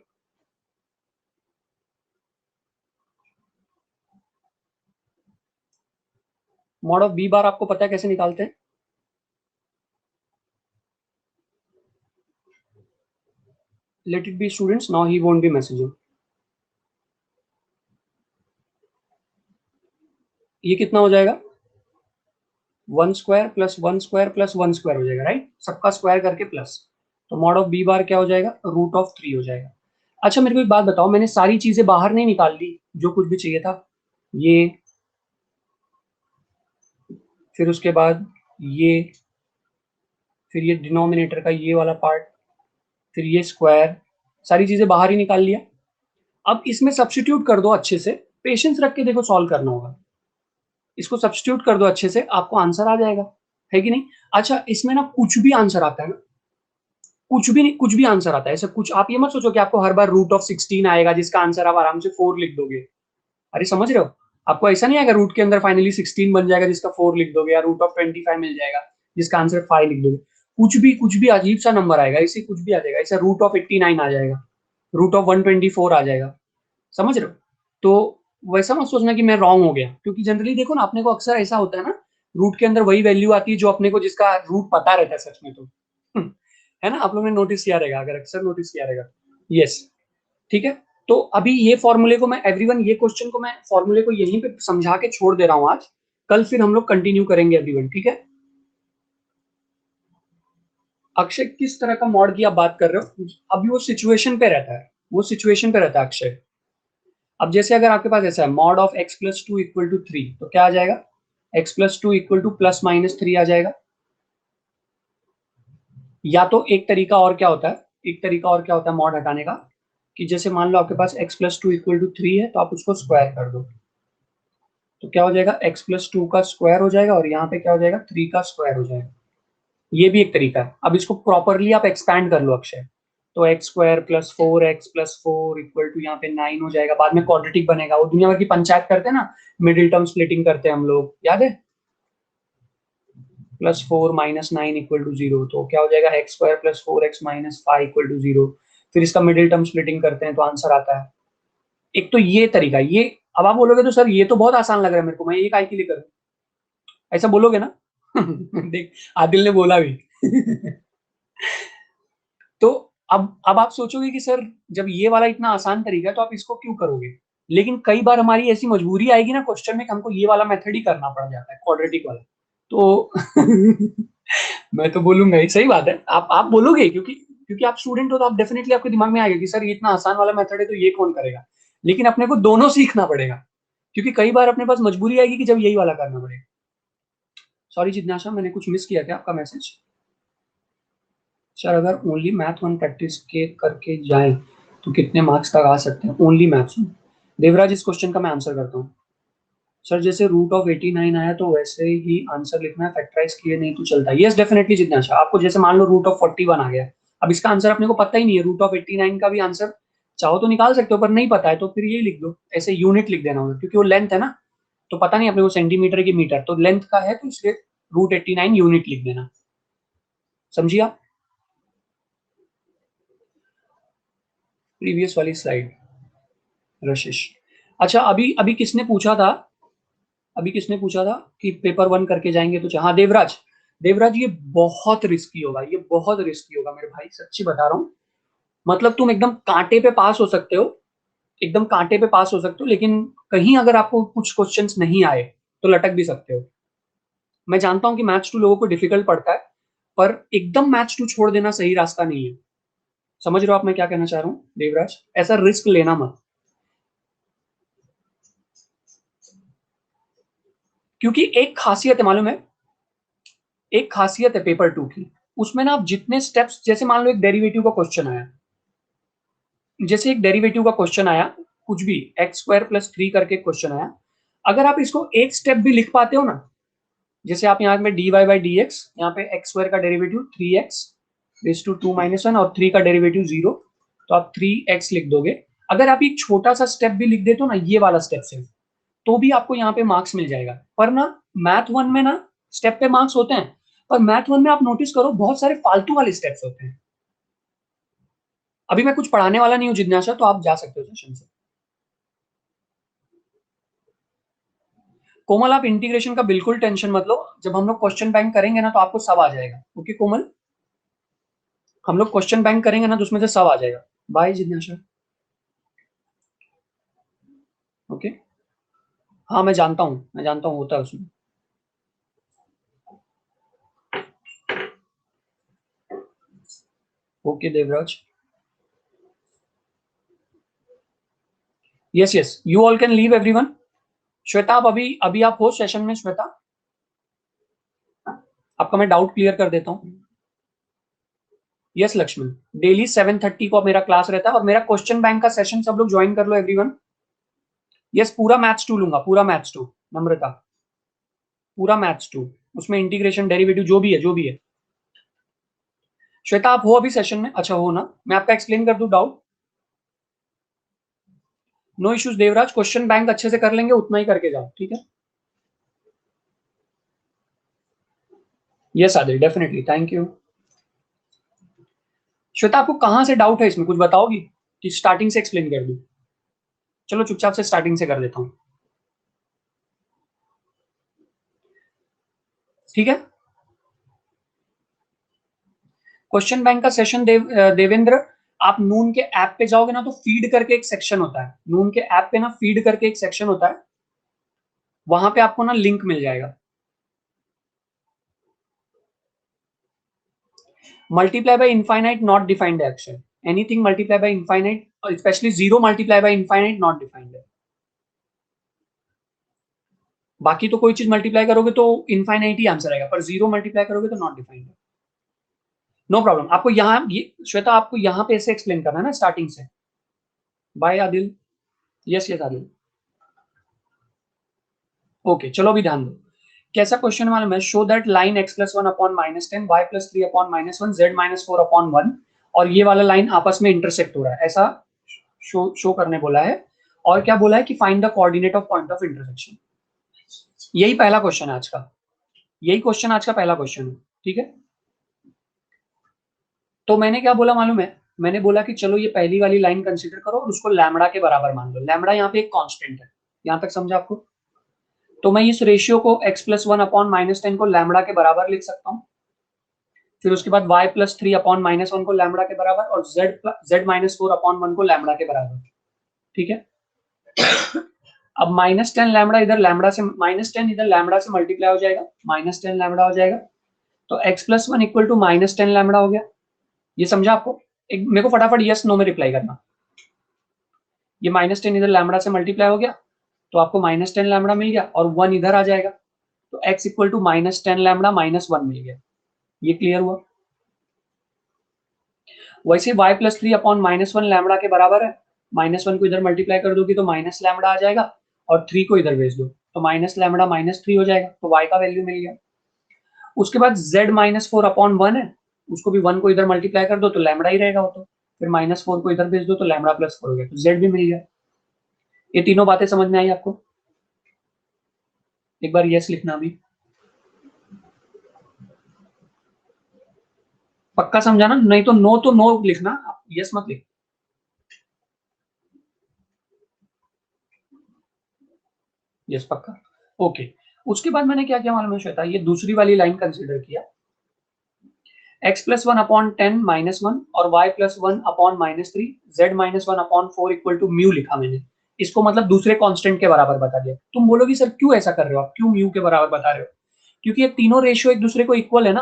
मॉड ऑफ बी बार आपको पता है कैसे निकालते हैं? Let it be students, now he won't be messaging. ये कितना हो जाएगा? 1 square plus 1 square plus 1 square हो जाएगा, राइट? सबका स्क्वायर करके प्लस। तो मॉड ऑफ बी बार क्या हो जाएगा? √3 हो जाएगा। अच्छा मेरे को एक बात बताओ, मैंने सारी चीजें बाहर नहीं निकाल ली जो कुछ भी चाहिए था? ये, फिर उसके बाद ये, फिर ये डिनोमिनेटर का ये वाला पार्ट, फिर ये स्क्वायर, सारी चीजें बाहर ही निकाल लिया। अब इसमें सब्स्टिट्यूट कर दो अच्छे से, पेशेंस रख के देखो सॉल्व करना होगा। इसको सब्स्टिट्यूट कर दो अच्छे से, आपको आंसर आ जाएगा, है कि नहीं? अच्छा इसमें ना कुछ भी आंसर आता है ना, कुछ भी आंसर आता है ऐसा कुछ, आप ये मत सोचो कि आपको हर बार √16 आएगा जिसका आंसर आप आराम से 4 लिख दोगे। अरे समझ रहे हो? आपको ऐसा नहीं आएगा रूट के अंदर फाइनली 16 बन जाएगा जिसका 4 लिख दोगे, या √25 मिल जाएगा जिसका आंसर 5 लिख दोगे। कुछ भी अजीब सा नंबर आएगा, इसे कुछ भी आ जाएगा, इसे √89 आ जाएगा, √124 आ जाएगा। समझ रहे हो? तो वैसा मत सोचना कि मैं रॉन्ग हो गया, क्योंकि जनरली देखो ना, अपने को अक्सर ऐसा होता है ना, रूट के अंदर वही वैल्यू आती है जो अपने को, जिसका रूट पता रहता है सच में तो। है ना? आप लोगों ने नोटिस किया रहेगा, अगर अक्सर नोटिस किया रहेगा। यस, ठीक है। तो अभी ये फॉर्मूले को मैं, एवरीवन ये क्वेश्चन को मैं फॉर्मूले को यहीं पे समझा के छोड़ दे रहा हूँ आज, कल फिर हम लोग कंटिन्यू करेंगे एवरीवन, ठीक है? अक्षय किस तरह का मॉड की आप बात कर रहे हो? अभी वो सिचुएशन पे रहता है, वो सिचुएशन पे रहता है अक्षय। अब जैसे अगर आपके पास ऐसा है मॉड ऑफ x+2 = 3, तो क्या आ जाएगा? x+2 = ±3 आ जाएगा। या तो एक तरीका और क्या होता है, एक तरीका और क्या होता है मॉड हटाने का, कि जैसे मान लो आपके पास x+2 = 3 है, तो आप उसको स्क्वायर कर दो, तो क्या हो जाएगा? x+2 का स्क्वायर हो जाएगा, और यहाँ पे क्या हो जाएगा? 3 का स्क्वायर हो जाएगा। ये भी एक तरीका है। अब इसको प्रॉपरली आप एक्सपैंड कर लो अक्षय, तो x² + 4x+4 = यहाँ पे 9 हो जाएगा। बाद में क्वाड्रेटिक बनेगा, वो दुनिया भर की पंचायत करते हैं ना, मिडिल टर्म स्प्लिटिंग करते हैं हम लोग, याद है? +4 - 9 = 0, तो क्या हो जाएगा? x² + 4x - 5 = 0। फिर इसका मिडिल टर्म स्प्लिटिंग करते हैं तो आंसर आता है। एक तो ये तरीका, ये, अब आप बोलोगे तो सर ये तो बहुत आसान लग रहा है मेरे को, मैं ये काय के लिए करूं? ऐसा बोलोगे ना? देख, आदिल ने बोला भी। तो अब आप सोचोगे कि सर जब ये वाला इतना आसान तरीका है तो आप इसको क्यों करोगे? लेकिन कई बार हमारी ऐसी मजबूरी आएगी ना क्वेश्चन में कि हमको ये वाला मेथड ही करना पड़ जाता है, क्वाड्रेटिक वाला। तो मैं तो बोलूंगा ही, सही बात है, आप बोलोगे, क्योंकि क्योंकि आप स्टूडेंट हो, तो आप डेफिनेटली आपके दिमाग में आएगा कि सर ये इतना आसान वाला मेथड है तो ये कौन करेगा। लेकिन अपने को दोनों सीखना पड़ेगा, क्योंकि कई बार अपने पास मजबूरी आएगी कि जब यही वाला करना पड़ेगा। सॉरी जिज्ञासा, मैंने कुछ मिस किया क्या आपका मैसेज? सर अगर ओनली मैथ 1 प्रैक्टिस के करके जाएं तो कितने मार्क्स तक आ सकते हैं? Only maths 1। देवराज, इस क्वेश्चन का मैं आंसर करता हूँ। सर जैसे √89 आया तो वैसे ही आंसर लिखना है, फैक्टराइज किए नहीं तो चलता है? यस डेफिनेटली जिज्ञासा, आपको जैसे मान लो √41 आ गया, अब इसका आंसर अपने को पता ही नहीं है, √89 का भी आंसर चाहो तो निकाल सकते हो, पर नहीं पता है तो फिर ये लिख दो, ऐसे यूनिट लिख देना होगा, क्योंकि वो लेंथ है ना, तो पता नहीं अपने को सेंटीमीटर की मीटर, तो लेंथ का है तो इसलिए √89 यूनिट लिख देना। समझिए आप? प्रीवियस वाली स्लाइड, रशिश। अच्छा अभी अभी किसने पूछा था, अभी किसने पूछा था कि पेपर 1 करके जाएंगे तो हाँ देवराज, देवराज ये बहुत रिस्की होगा, ये बहुत रिस्की होगा मेरे भाई, सच्ची बता रहा हूँ। मतलब तुम एकदम कांटे पे पास हो सकते हो, एकदम कांटे पे पास हो सकते हो, लेकिन कहीं अगर आपको कुछ क्वेश्चंस नहीं आए तो लटक भी सकते हो। मैं जानता हूँ कि मैथ्स 2 लोगों को डिफिकल्ट पड़ता है, पर एकदम मैथ्स 2 छोड़ देना सही रास्ता नहीं है। समझ रहे हो आप मैं क्या कहना चाह रहा हूँ देवराज? ऐसा रिस्क लेना मत, क्योंकि एक खासियत है मालूम है, एक खासियत है पेपर 2 की, उसमें ना आप जितने स्टेप्स, जैसे मान लो एक डेरिवेटिव का क्वेश्चन आया, जैसे एक डेरिवेटिव का क्वेश्चन आया, कुछ भी x² + 3 करके क्वेश्चन आया, अगर आप इसको एक स्टेप भी लिख पाते हो ना, जैसे आप यहाँ में dy/dx, यहाँ पे x² का डेरिवेटिव 3x⁻² और 3 का डेरिवेटिव 0, तो आप 3x लिख दोगे। अगर आप एक छोटा सा स्टेप भी लिख देते हो ना, ये वाला स्टेप सिर्फ, तो भी आपको यहाँ पे मार्क्स मिल जाएगा। पर ना मैथ 1 में ना स्टेप पे मार्क्स होते हैं, पर मैथ 1 में आप नोटिस करो बहुत सारे फालतू वाले स्टेप्स होते हैं। अभी मैं कुछ पढ़ाने वाला नहीं हूँ जिज्ञासा, तो आप जा सकते हो सेशन से। कोमल आप इंटीग्रेशन का बिल्कुल टेंशन मत लो, जब हम लोग क्वेश्चन बैंक करेंगे ना तो आपको सब आ जाएगा। ओके कोमल, हम लोग क्वेश्चन बैंक करेंगे ना तो उसमें से सब आ जाएगा। बाय जिज्ञासा। ओके, हाँ मैं जानता हूँ होता है उसमें। Okay Devraj, yes yes, you all can leave everyone. Shweta आप अभी अभी आप हो सेशन में? श्वेता आपका मैं डाउट क्लियर कर देता हूँ। यस लक्ष्मण, डेली 7:30 को मेरा क्लास रहता है और मेरा क्वेश्चन बैंक का सेशन सब लोग ज्वाइन कर लो एवरीवन। यस, पूरा मैथ्स 2 लूंगा, पूरा मैथ्स 2 नम्रता, पूरा मैथ्स 2, उसमें इंटीग्रेशन डेरिवेटिव जो भी है। श्वेता आप हो अभी सेशन में? अच्छा हो ना, मैं आपका एक्सप्लेन कर दूं doubt. No issues Devraj, question bank अच्छे से कर लेंगे, उतना ही करके जाओ, ठीक है। Yes Adil, definitely, thank you. Shweta आपको कहां से डाउट है इसमें, कुछ बताओगी कि स्टार्टिंग से एक्सप्लेन कर दूं? चलो चुपचाप से स्टार्टिंग से कर देता हूं, ठीक है। क्वेश्चन बैंक का सेशन देवेंद्र, आप नून के ऐप पे जाओगे ना तो फीड करके एक सेक्शन होता है, नून के ऐप पे ना फीड करके एक सेक्शन होता है, वहां पे आपको ना लिंक मिल जाएगा। Multiply by infinite not defined action, anything multiply by infinite, specially zero multiply by infinite not defined है। बाकी तो कोई चीज मल्टीप्लाई करोगे तो इनफाइनाइट ही आंसर आएगा, पर जीरो मल्टीप्लाई करोगे तो नॉट डिफाइंड है। नो प्रॉब्लम, आपको यहाँ श्वेता आपको यहाँ पे ऐसे एक्सप्लेन करना है ना स्टार्टिंग से। Bye Adil, yes yes Adil. Okay चलो अभी ध्यान दो, कैसा क्वेश्चन मालूम है? Show that line x plus one upon -10 y plus 3 upon -1 z minus 4 upon 1 और ये वाला लाइन आपस में इंटरसेक्ट हो रहा है, ऐसा शो करने बोला है। और क्या बोला है कि find the coordinate of point of intersection. यही पहला क्वेश्चन है आज का, यही क्वेश्चन आज का पहला क्वेश्चन है, ठीक है। तो मैंने क्या बोला मालूम है? मैंने बोला कि चलो ये पहली वाली लाइन कंसीडर करो और उसको लैम्बडा के बराबर मान लो। लैम्बडा यहाँ पे एक कांस्टेंट है, यहाँ तक समझा आपको? तो मैं इस रेशियो को x प्लस 1 अपॉन -10 को लैम्बडा के बराबर लिख सकता हूँ। फिर उसके बाद y प्लस 3 अपॉन -1 को लैम्बडा के बराबर और z माइनस 4 अपॉन 1 को लैम्बडा के बराबर, ठीक है। अब -10 लैम्बडा इधर लैम्बडा से -10 इधर लैम्बडा से मल्टीप्लाई हो जाएगा, -10 लैम्बडा हो जाएगा, तो x plus 1 equal to -10 lambda हो गया। ये समझा आपको? एक मेरे को फटाफट यस नो में रिप्लाई करना। ये -10 इधर लैम्बडा से मल्टीप्लाई हो गया तो आपको -10 लैम्बडा मिल गया और 1 इधर आ जाएगा, तो x इक्वल टू -10 लैम्बडा -1 मिल गया। ये क्लियर हुआ? वैसे y प्लस 3 अपॉन -1 लैम्बडा के बराबर है, -1 को इधर मल्टीप्लाई कर दोगे तो माइनस लैम्बडा आ जाएगा और 3 को इधर भेज दो तो माइनस लैम्बडा -3 हो जाएगा, तो y का वैल्यू मिल गया। उसके बाद z माइनस 4 अपॉन 1 है, उसको भी 1 को इधर मल्टीप्लाई कर दो तो लैम्बडा ही रहेगा वो, तो फिर -4 को इधर भेज दो तो लैम्बडा प्लस 4 हो गया, तो z भी मिल गया। ये तीनों बातें समझ में आई आपको? एक बार यस लिखना अभी, पक्का समझा ना? नहीं तो नो लिखना, यस मत लिख। यस पक्का, ओके। उसके बाद मैंने क्या किया मालूम है श्वेता? ये दूसरी वाली लाइन कंसीडर किया, x प्लस 1 अपॉन 10 -1 और y plus 1 upon -3 z minus 1 upon 4 equal to mu लिखा मैंने। इसको मतलब दूसरे कांस्टेंट के बराबर बता दिया। तुम बोलोगी सर क्यों ऐसा कर रहे हो आप, क्यों म्यू के बराबर बता रहे हो? क्योंकि ये तीनों रेशियो एक दूसरे को इक्वल है ना,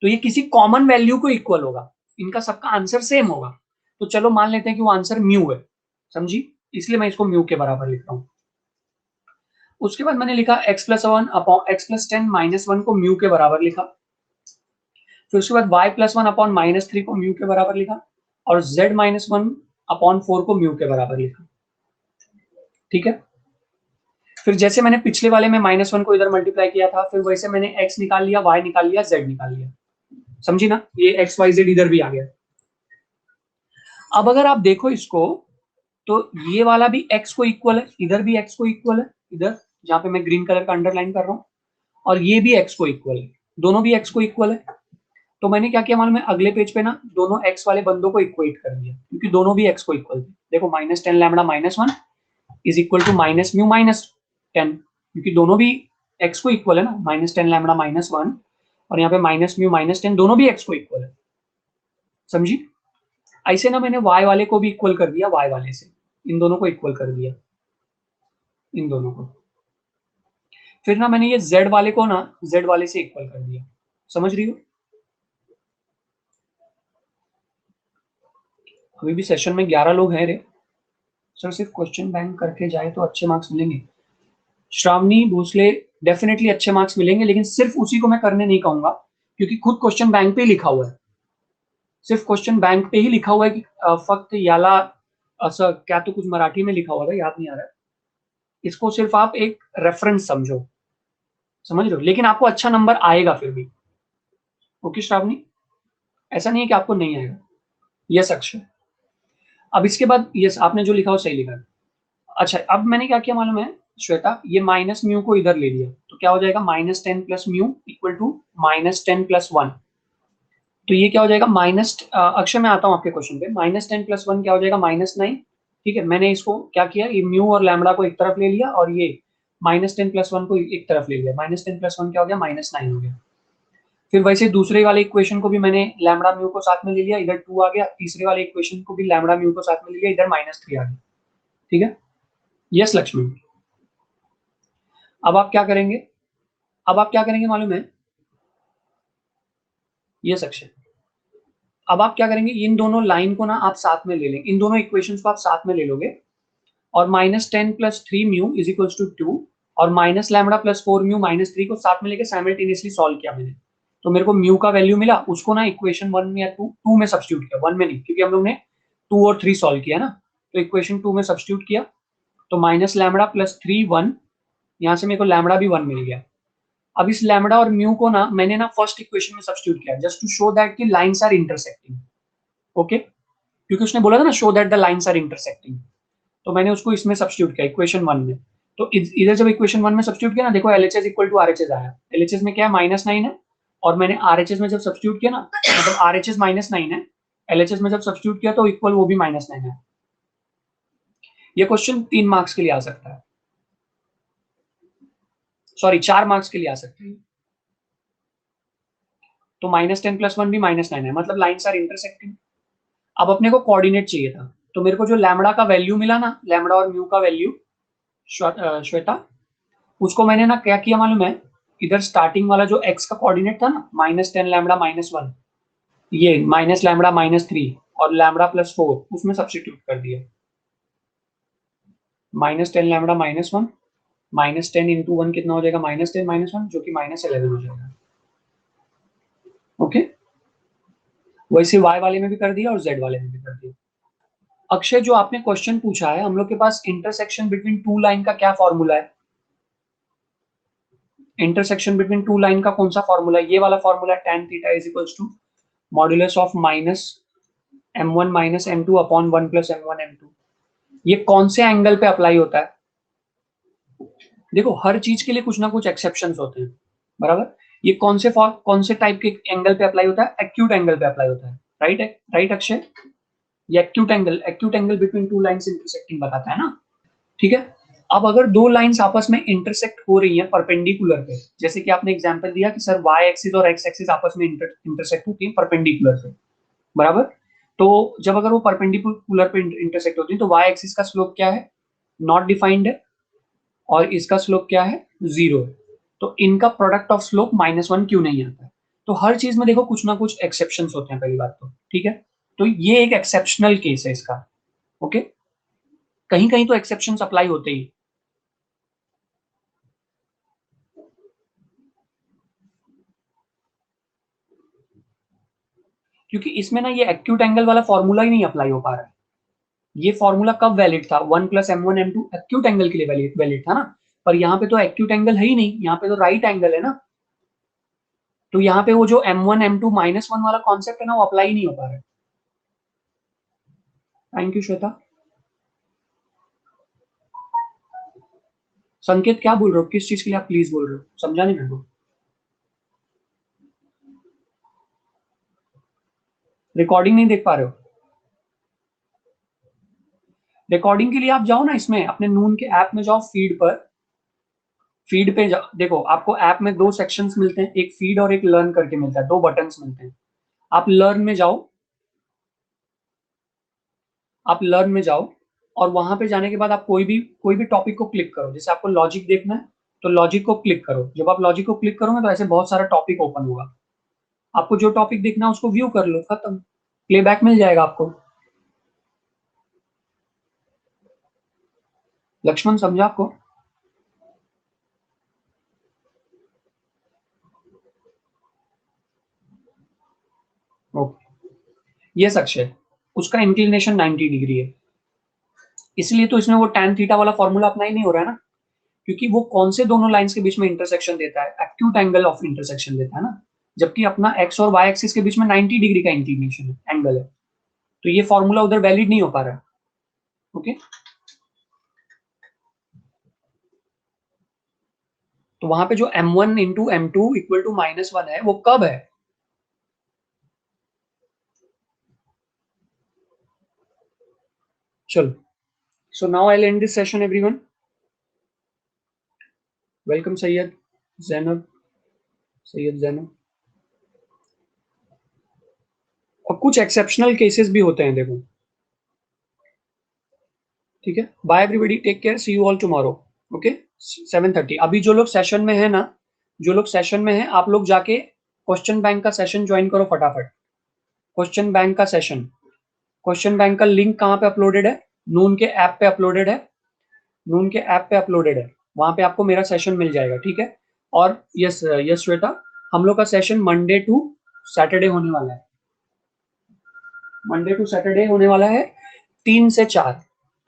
तो ये किसी कॉमन वैल्यू को इक्वल होगा, इनका सबका आंसर सेम होगा। तो चलो मान लेते हैं कि वो आंसर म्यू है, समझी? इसलिए मैं इसको म्यू के बराबर लिख रहा हूँ। उसके बाद मैंने लिखा x plus 1 upon x plus 10 -1 को म्यू के बराबर लिखा। फिर उसके बाद y प्लस 1 अपॉन -3 को म्यू के बराबर लिखा और z माइनस 1 अपॉन 4 को म्यू के बराबर लिखा, ठीक है। फिर जैसे मैंने पिछले वाले में -1 को इधर मल्टीप्लाई किया था, फिर वैसे मैंने x निकाल लिया, y निकाल लिया, z निकाल लिया, समझी ना? ये x y z इधर भी आ गया। अब अगर आप देखो इसको तो ये वाला भी x को इक्वल है, इधर भी x को इक्वल है, इधर जहां पे मैं ग्रीन कलर का अंडरलाइन कर रहा हूं, और ये भी x को इक्वल है, दोनों भी x को इक्वल है। तो मैंने क्या किया मालूम है? अगले पेज पे ना दोनों x वाले बंदों को इक्वेट कर दिया, क्योंकि दोनों भी x को इक्वल थे। देखो -10 लैम्बडा -1 इज इक्वल टू -μ -10 क्योंकि दोनों भी x को इक्वल है ना, -10 लैम्बडा -1 और यहाँ पे -μ -10 दोनों भी x को इक्वल है, समझी। ऐसे ना मैंने y वाले को भी इक्वल कर दिया, y वाले से इन दोनों को इक्वल कर दिया, इन दोनों को। फिर ना मैंने ये z वाले को ना z वाले से इक्वल कर दिया, समझ रही हो। अभी भी सेशन में 11 लोग हैं रे। सर सिर्फ क्वेश्चन बैंक करके जाए तो अच्छे मार्क्स मिलेंगे। श्रावणी भोसले, डेफिनेटली अच्छे मार्क्स मिलेंगे, लेकिन सिर्फ उसी को मैं करने नहीं कहूंगा, क्योंकि खुद क्वेश्चन बैंक पे ही लिखा हुआ है, सिर्फ क्वेश्चन बैंक पे ही लिखा हुआ है कि फक्त याला असं क्या तो कुछ मराठी में लिखा हुआ था, याद नहीं आ रहा है। इसको सिर्फ आप एक रेफरेंस समझो, समझ रहे हो, लेकिन आपको अच्छा नंबर आएगा फिर भी। ओके श्रावणी, ऐसा नहीं है कि आपको नहीं आएगा। यस अक्षय। अब इसके बाद यस, आपने जो लिखा वो सही लिखा है। अच्छा, अब मैंने क्या किया मालूम है श्वेता, ये माइनस म्यू को इधर ले लिया, तो क्या हो जाएगा -10 plus mu equal to -10 plus 1। तो ये क्या हो जाएगा अक्षय मैं आता हूँ आपके क्वेश्चन पे, -10 प्लस 1 क्या हो जाएगा -9। ठीक है, मैंने इसको क्या किया, ये म्यू और लैम्बडा को एक तरफ ले लिया और ये -10 प्लस 1 को एक तरफ ले लिया, -10 प्लस 1 क्या हो गया -9 हो गया। फिर वैसे दूसरे वाले इक्वेशन को भी मैंने लैम्बडा म्यू को साथ में ले लिया, इधर 2 आ गया। तीसरे वाले इक्वेशन को भी लैम्बडा म्यू को साथ में ले लिया, इधर -3 आ गया। ठीक है, यस लक्ष्मी। अब आप क्या करेंगे, अब आप क्या करेंगे मालूम है, यस अक्षय। अब आप क्या करेंगे, इन दोनों लाइन को ना आप साथ में ले लेंगे, इन दोनों इक्वेशंस को आप साथ में ले लोगे और -10 plus 3 mu is equals to 2 और माइनस लैम्बडा प्लस 4 म्यू -3 को साथ में लेके साइमल्टेनियसली सॉल्व किया मैंने, तो मेरे को म्यू का वैल्यू मिला, उसको ना इक्वेशन 1 में या 2 में सब्स्टिट्यूट किया, 1 में नहीं, क्योंकि हम लोग ने 2 और 3 सॉल्व किया ना, तो इक्वेशन 2 में सब्स्टिट्यूट किया, तो माइनस लैम्बडा प्लस 3 1, यहाँ से मेरे को लैम्बडा भी 1 मिल गया। अब इस लैम्बडा और म्यू को ना मैंने ना फर्स्ट इक्वेशन में सब्स्टिट्यूट किया, जस्ट टू शो दैट की लाइंस आर इंटरसेक्टिंग। ओके, क्योंकि उसने बोला था ना show that the lines are intersecting, तो मैंने उसको इसमें सब्स्टिट्यूट किया इक्वेशन 1 में। तो इधर जब इक्वेशन 1 में सब्स्टिट्यूट किया ना, देखो LHS इक्वल टू RHS आया, LHS में क्या है -9 है, और मैंने RHS में जब सब्स्टिट्यूट किया ना, मतलब RHS -9 है, LHS में जब सब्स्टिट्यूट किया तो इक्वल वो भी -9 है। ये क्वेश्चन 3 मार्क्स के लिए आ सकता है, सॉरी 4 मार्क्स के लिए आ सकता है। तो -10 प्लस 1 भी -9 है, मतलब लाइंस आर इंटरसेक्टिंग। अब अपने को कोऑर्डिनेट चाहिए था, तो मेरे को जो लैम्बडा का वैल्यू मिला ना, लैम्बडा और म्यू का वैल्यू श्वेता, उसको मैंने ना क्या किया मालूम है, इधर स्टार्टिंग वाला जो x का कोऑर्डिनेट था ना, -10 लैम्बडा -1, ये माइनस लैम्बडा -3 और लैम्बडा प्लस 4 उसमें सब्स्टिट्यूट कर दिया, -10 लैम्बडा -1 -10 इंटू 1 कितना हो जाएगा, -10 -1 जो कि -11 हो जाएगा। ओके, वैसे y वाले में भी कर दिया और z वाले में भी कर दिया। अक्षय, जो आपने क्वेश्चन पूछा है, हम लोग के पास इंटरसेक्शन बिटवीन टू लाइन का क्या फॉर्मूला है, इंटरसेक्शन बिटवीन टू लाइन का कौन सा फॉर्मूला है, ये वाला formula tan theta is equals to modulus of -m1 -m2 upon 1 + m1 m2। ये कौन से एंगल पे अप्लाई होता है, देखो हर चीज के लिए कुछ ना कुछ एक्सेप्शंस होते हैं, बराबर। ये कौन से टाइप के एंगल पे अप्लाई होता है, एक्यूट एंगल पे अप्लाई होता है, राइट है, राइट अक्षय। ये acute angle between two lines intersecting बताता है ना। ठीक है, अब अगर दो लाइंस आपस में इंटरसेक्ट हो रही हैं परपेंडिकुलर पे, जैसे कि आपने एग्जांपल दिया कि सर y एक्सिस और x एक्सिस आपस में इंटरसेक्ट होती हैं परपेंडिकुलर पे, बराबर। तो जब अगर वो परपेंडिकुलर पे इंटरसेक्ट होती है, तो y एक्सिस का स्लोप क्या है, नॉट डिफाइंड है, और इसका स्लोप क्या है, 0 है। तो इनका प्रोडक्ट ऑफ स्लोप -1 क्यों नहीं आता है। तो हर चीज में देखो कुछ ना कुछ एक्सेप्शंस होते हैं, पहली बात तो ठीक है। तो ये एक एक्सेप्शनल केस है इसका। ओके, कहीं कहीं तो एक्सेप्शंस अप्लाई होते ही। क्योंकि इसमें ना ये एक्यूट एंगल वाला फॉर्मूला ही नहीं अप्लाई हो पा रहा है। ये फॉर्मूला कब वैलिड था, 1 + m1 m2 एक्यूट एंगल के लिए वैलिड था ना, पर यहाँ पे तो एक्यूट एंगल है ही नहीं, यहाँ पे तो राइट एंगल है ना। तो यहाँ पे वो जो m1 m2 -1 वाला कॉन्सेप्ट है ना, वो अप्लाई नहीं हो पा रहा है। Thank you Shweta. संकेत क्या बोल रहे हो, किस चीज के लिए आप प्लीज बोल रहे हो, समझा नहीं मेरे को। रिकॉर्डिंग नहीं देख पा रहे हो, रिकॉर्डिंग के लिए आप जाओ ना, इसमें अपने नून के ऐप में जाओ, फीड पर, फीड पे देखो, आपको ऐप में दो सेक्शंस मिलते हैं, एक फीड और एक लर्न करके मिलता है, दो बटन्स मिलते हैं। आप लर्न में जाओ, आप लर्न में जाओ और वहां पे जाने के बाद आप कोई भी टॉपिक को क्लिक करो। जैसे आपको लॉजिक देखना है तो लॉजिक को क्लिक करो। जब आप लॉजिक को क्लिक करोगे तो ऐसे बहुत सारा टॉपिक ओपन होगा। आपको जो टॉपिक देखना है उसको व्यू कर लो, खत्म, प्लेबैक मिल जाएगा आपको। लक्ष्मण, समझा आपको? ओके। ये अक्षय, उसका इंक्लिनेशन 90 डिग्री है, इसलिए तो इसमें वो tan थीटा वाला फॉर्मूला अप्लाई नहीं हो रहा है ना, क्योंकि वो कौन से दोनों लाइंस के बीच में इंटरसेक्शन देता है, एक्यूट एंगल ऑफ इंटरसेक्शन देता है ना, जबकि अपना एक्स और वाई एक्सिस के बीच में 90 डिग्री का इंक्लिनेशन है, एंगल है। तो ये फॉर्मूला उधर वैलिड नहीं हो पा रहा है। ओके, तो वहां पे जो m1 into M two equal to -1 है, वो कब है? चलो, so now I end this session everyone. Welcome Syed Zainab, Syed Zainab. और कुछ एक्सेप्शनल केसेस भी होते हैं, देखो, ठीक है। Bye everybody, take care, see you all tomorrow. Okay, 7:30। अभी जो लोग सेशन में है ना, जो लोग सेशन में है, आप लोग जाके क्वेश्चन बैंक का सेशन ज्वाइन करो फटाफट। क्वेश्चन बैंक का सेशन, क्वेश्चन बैंक का लिंक कहाँ पे अपलोडेड है? नून के ऐप पे अपलोडेड है, नून के ऐप पे अपलोडेड है, वहां पे आपको मेरा सेशन मिल जाएगा, ठीक है। और यस यस श्वेता, हम लोग का सेशन मंडे टू सैटरडे होने वाला है, मंडे टू सैटरडे होने वाला है, 3 से 4,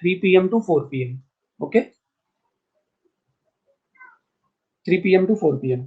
3 PM to 4 PM। Okay, 3 PM to 4 PM।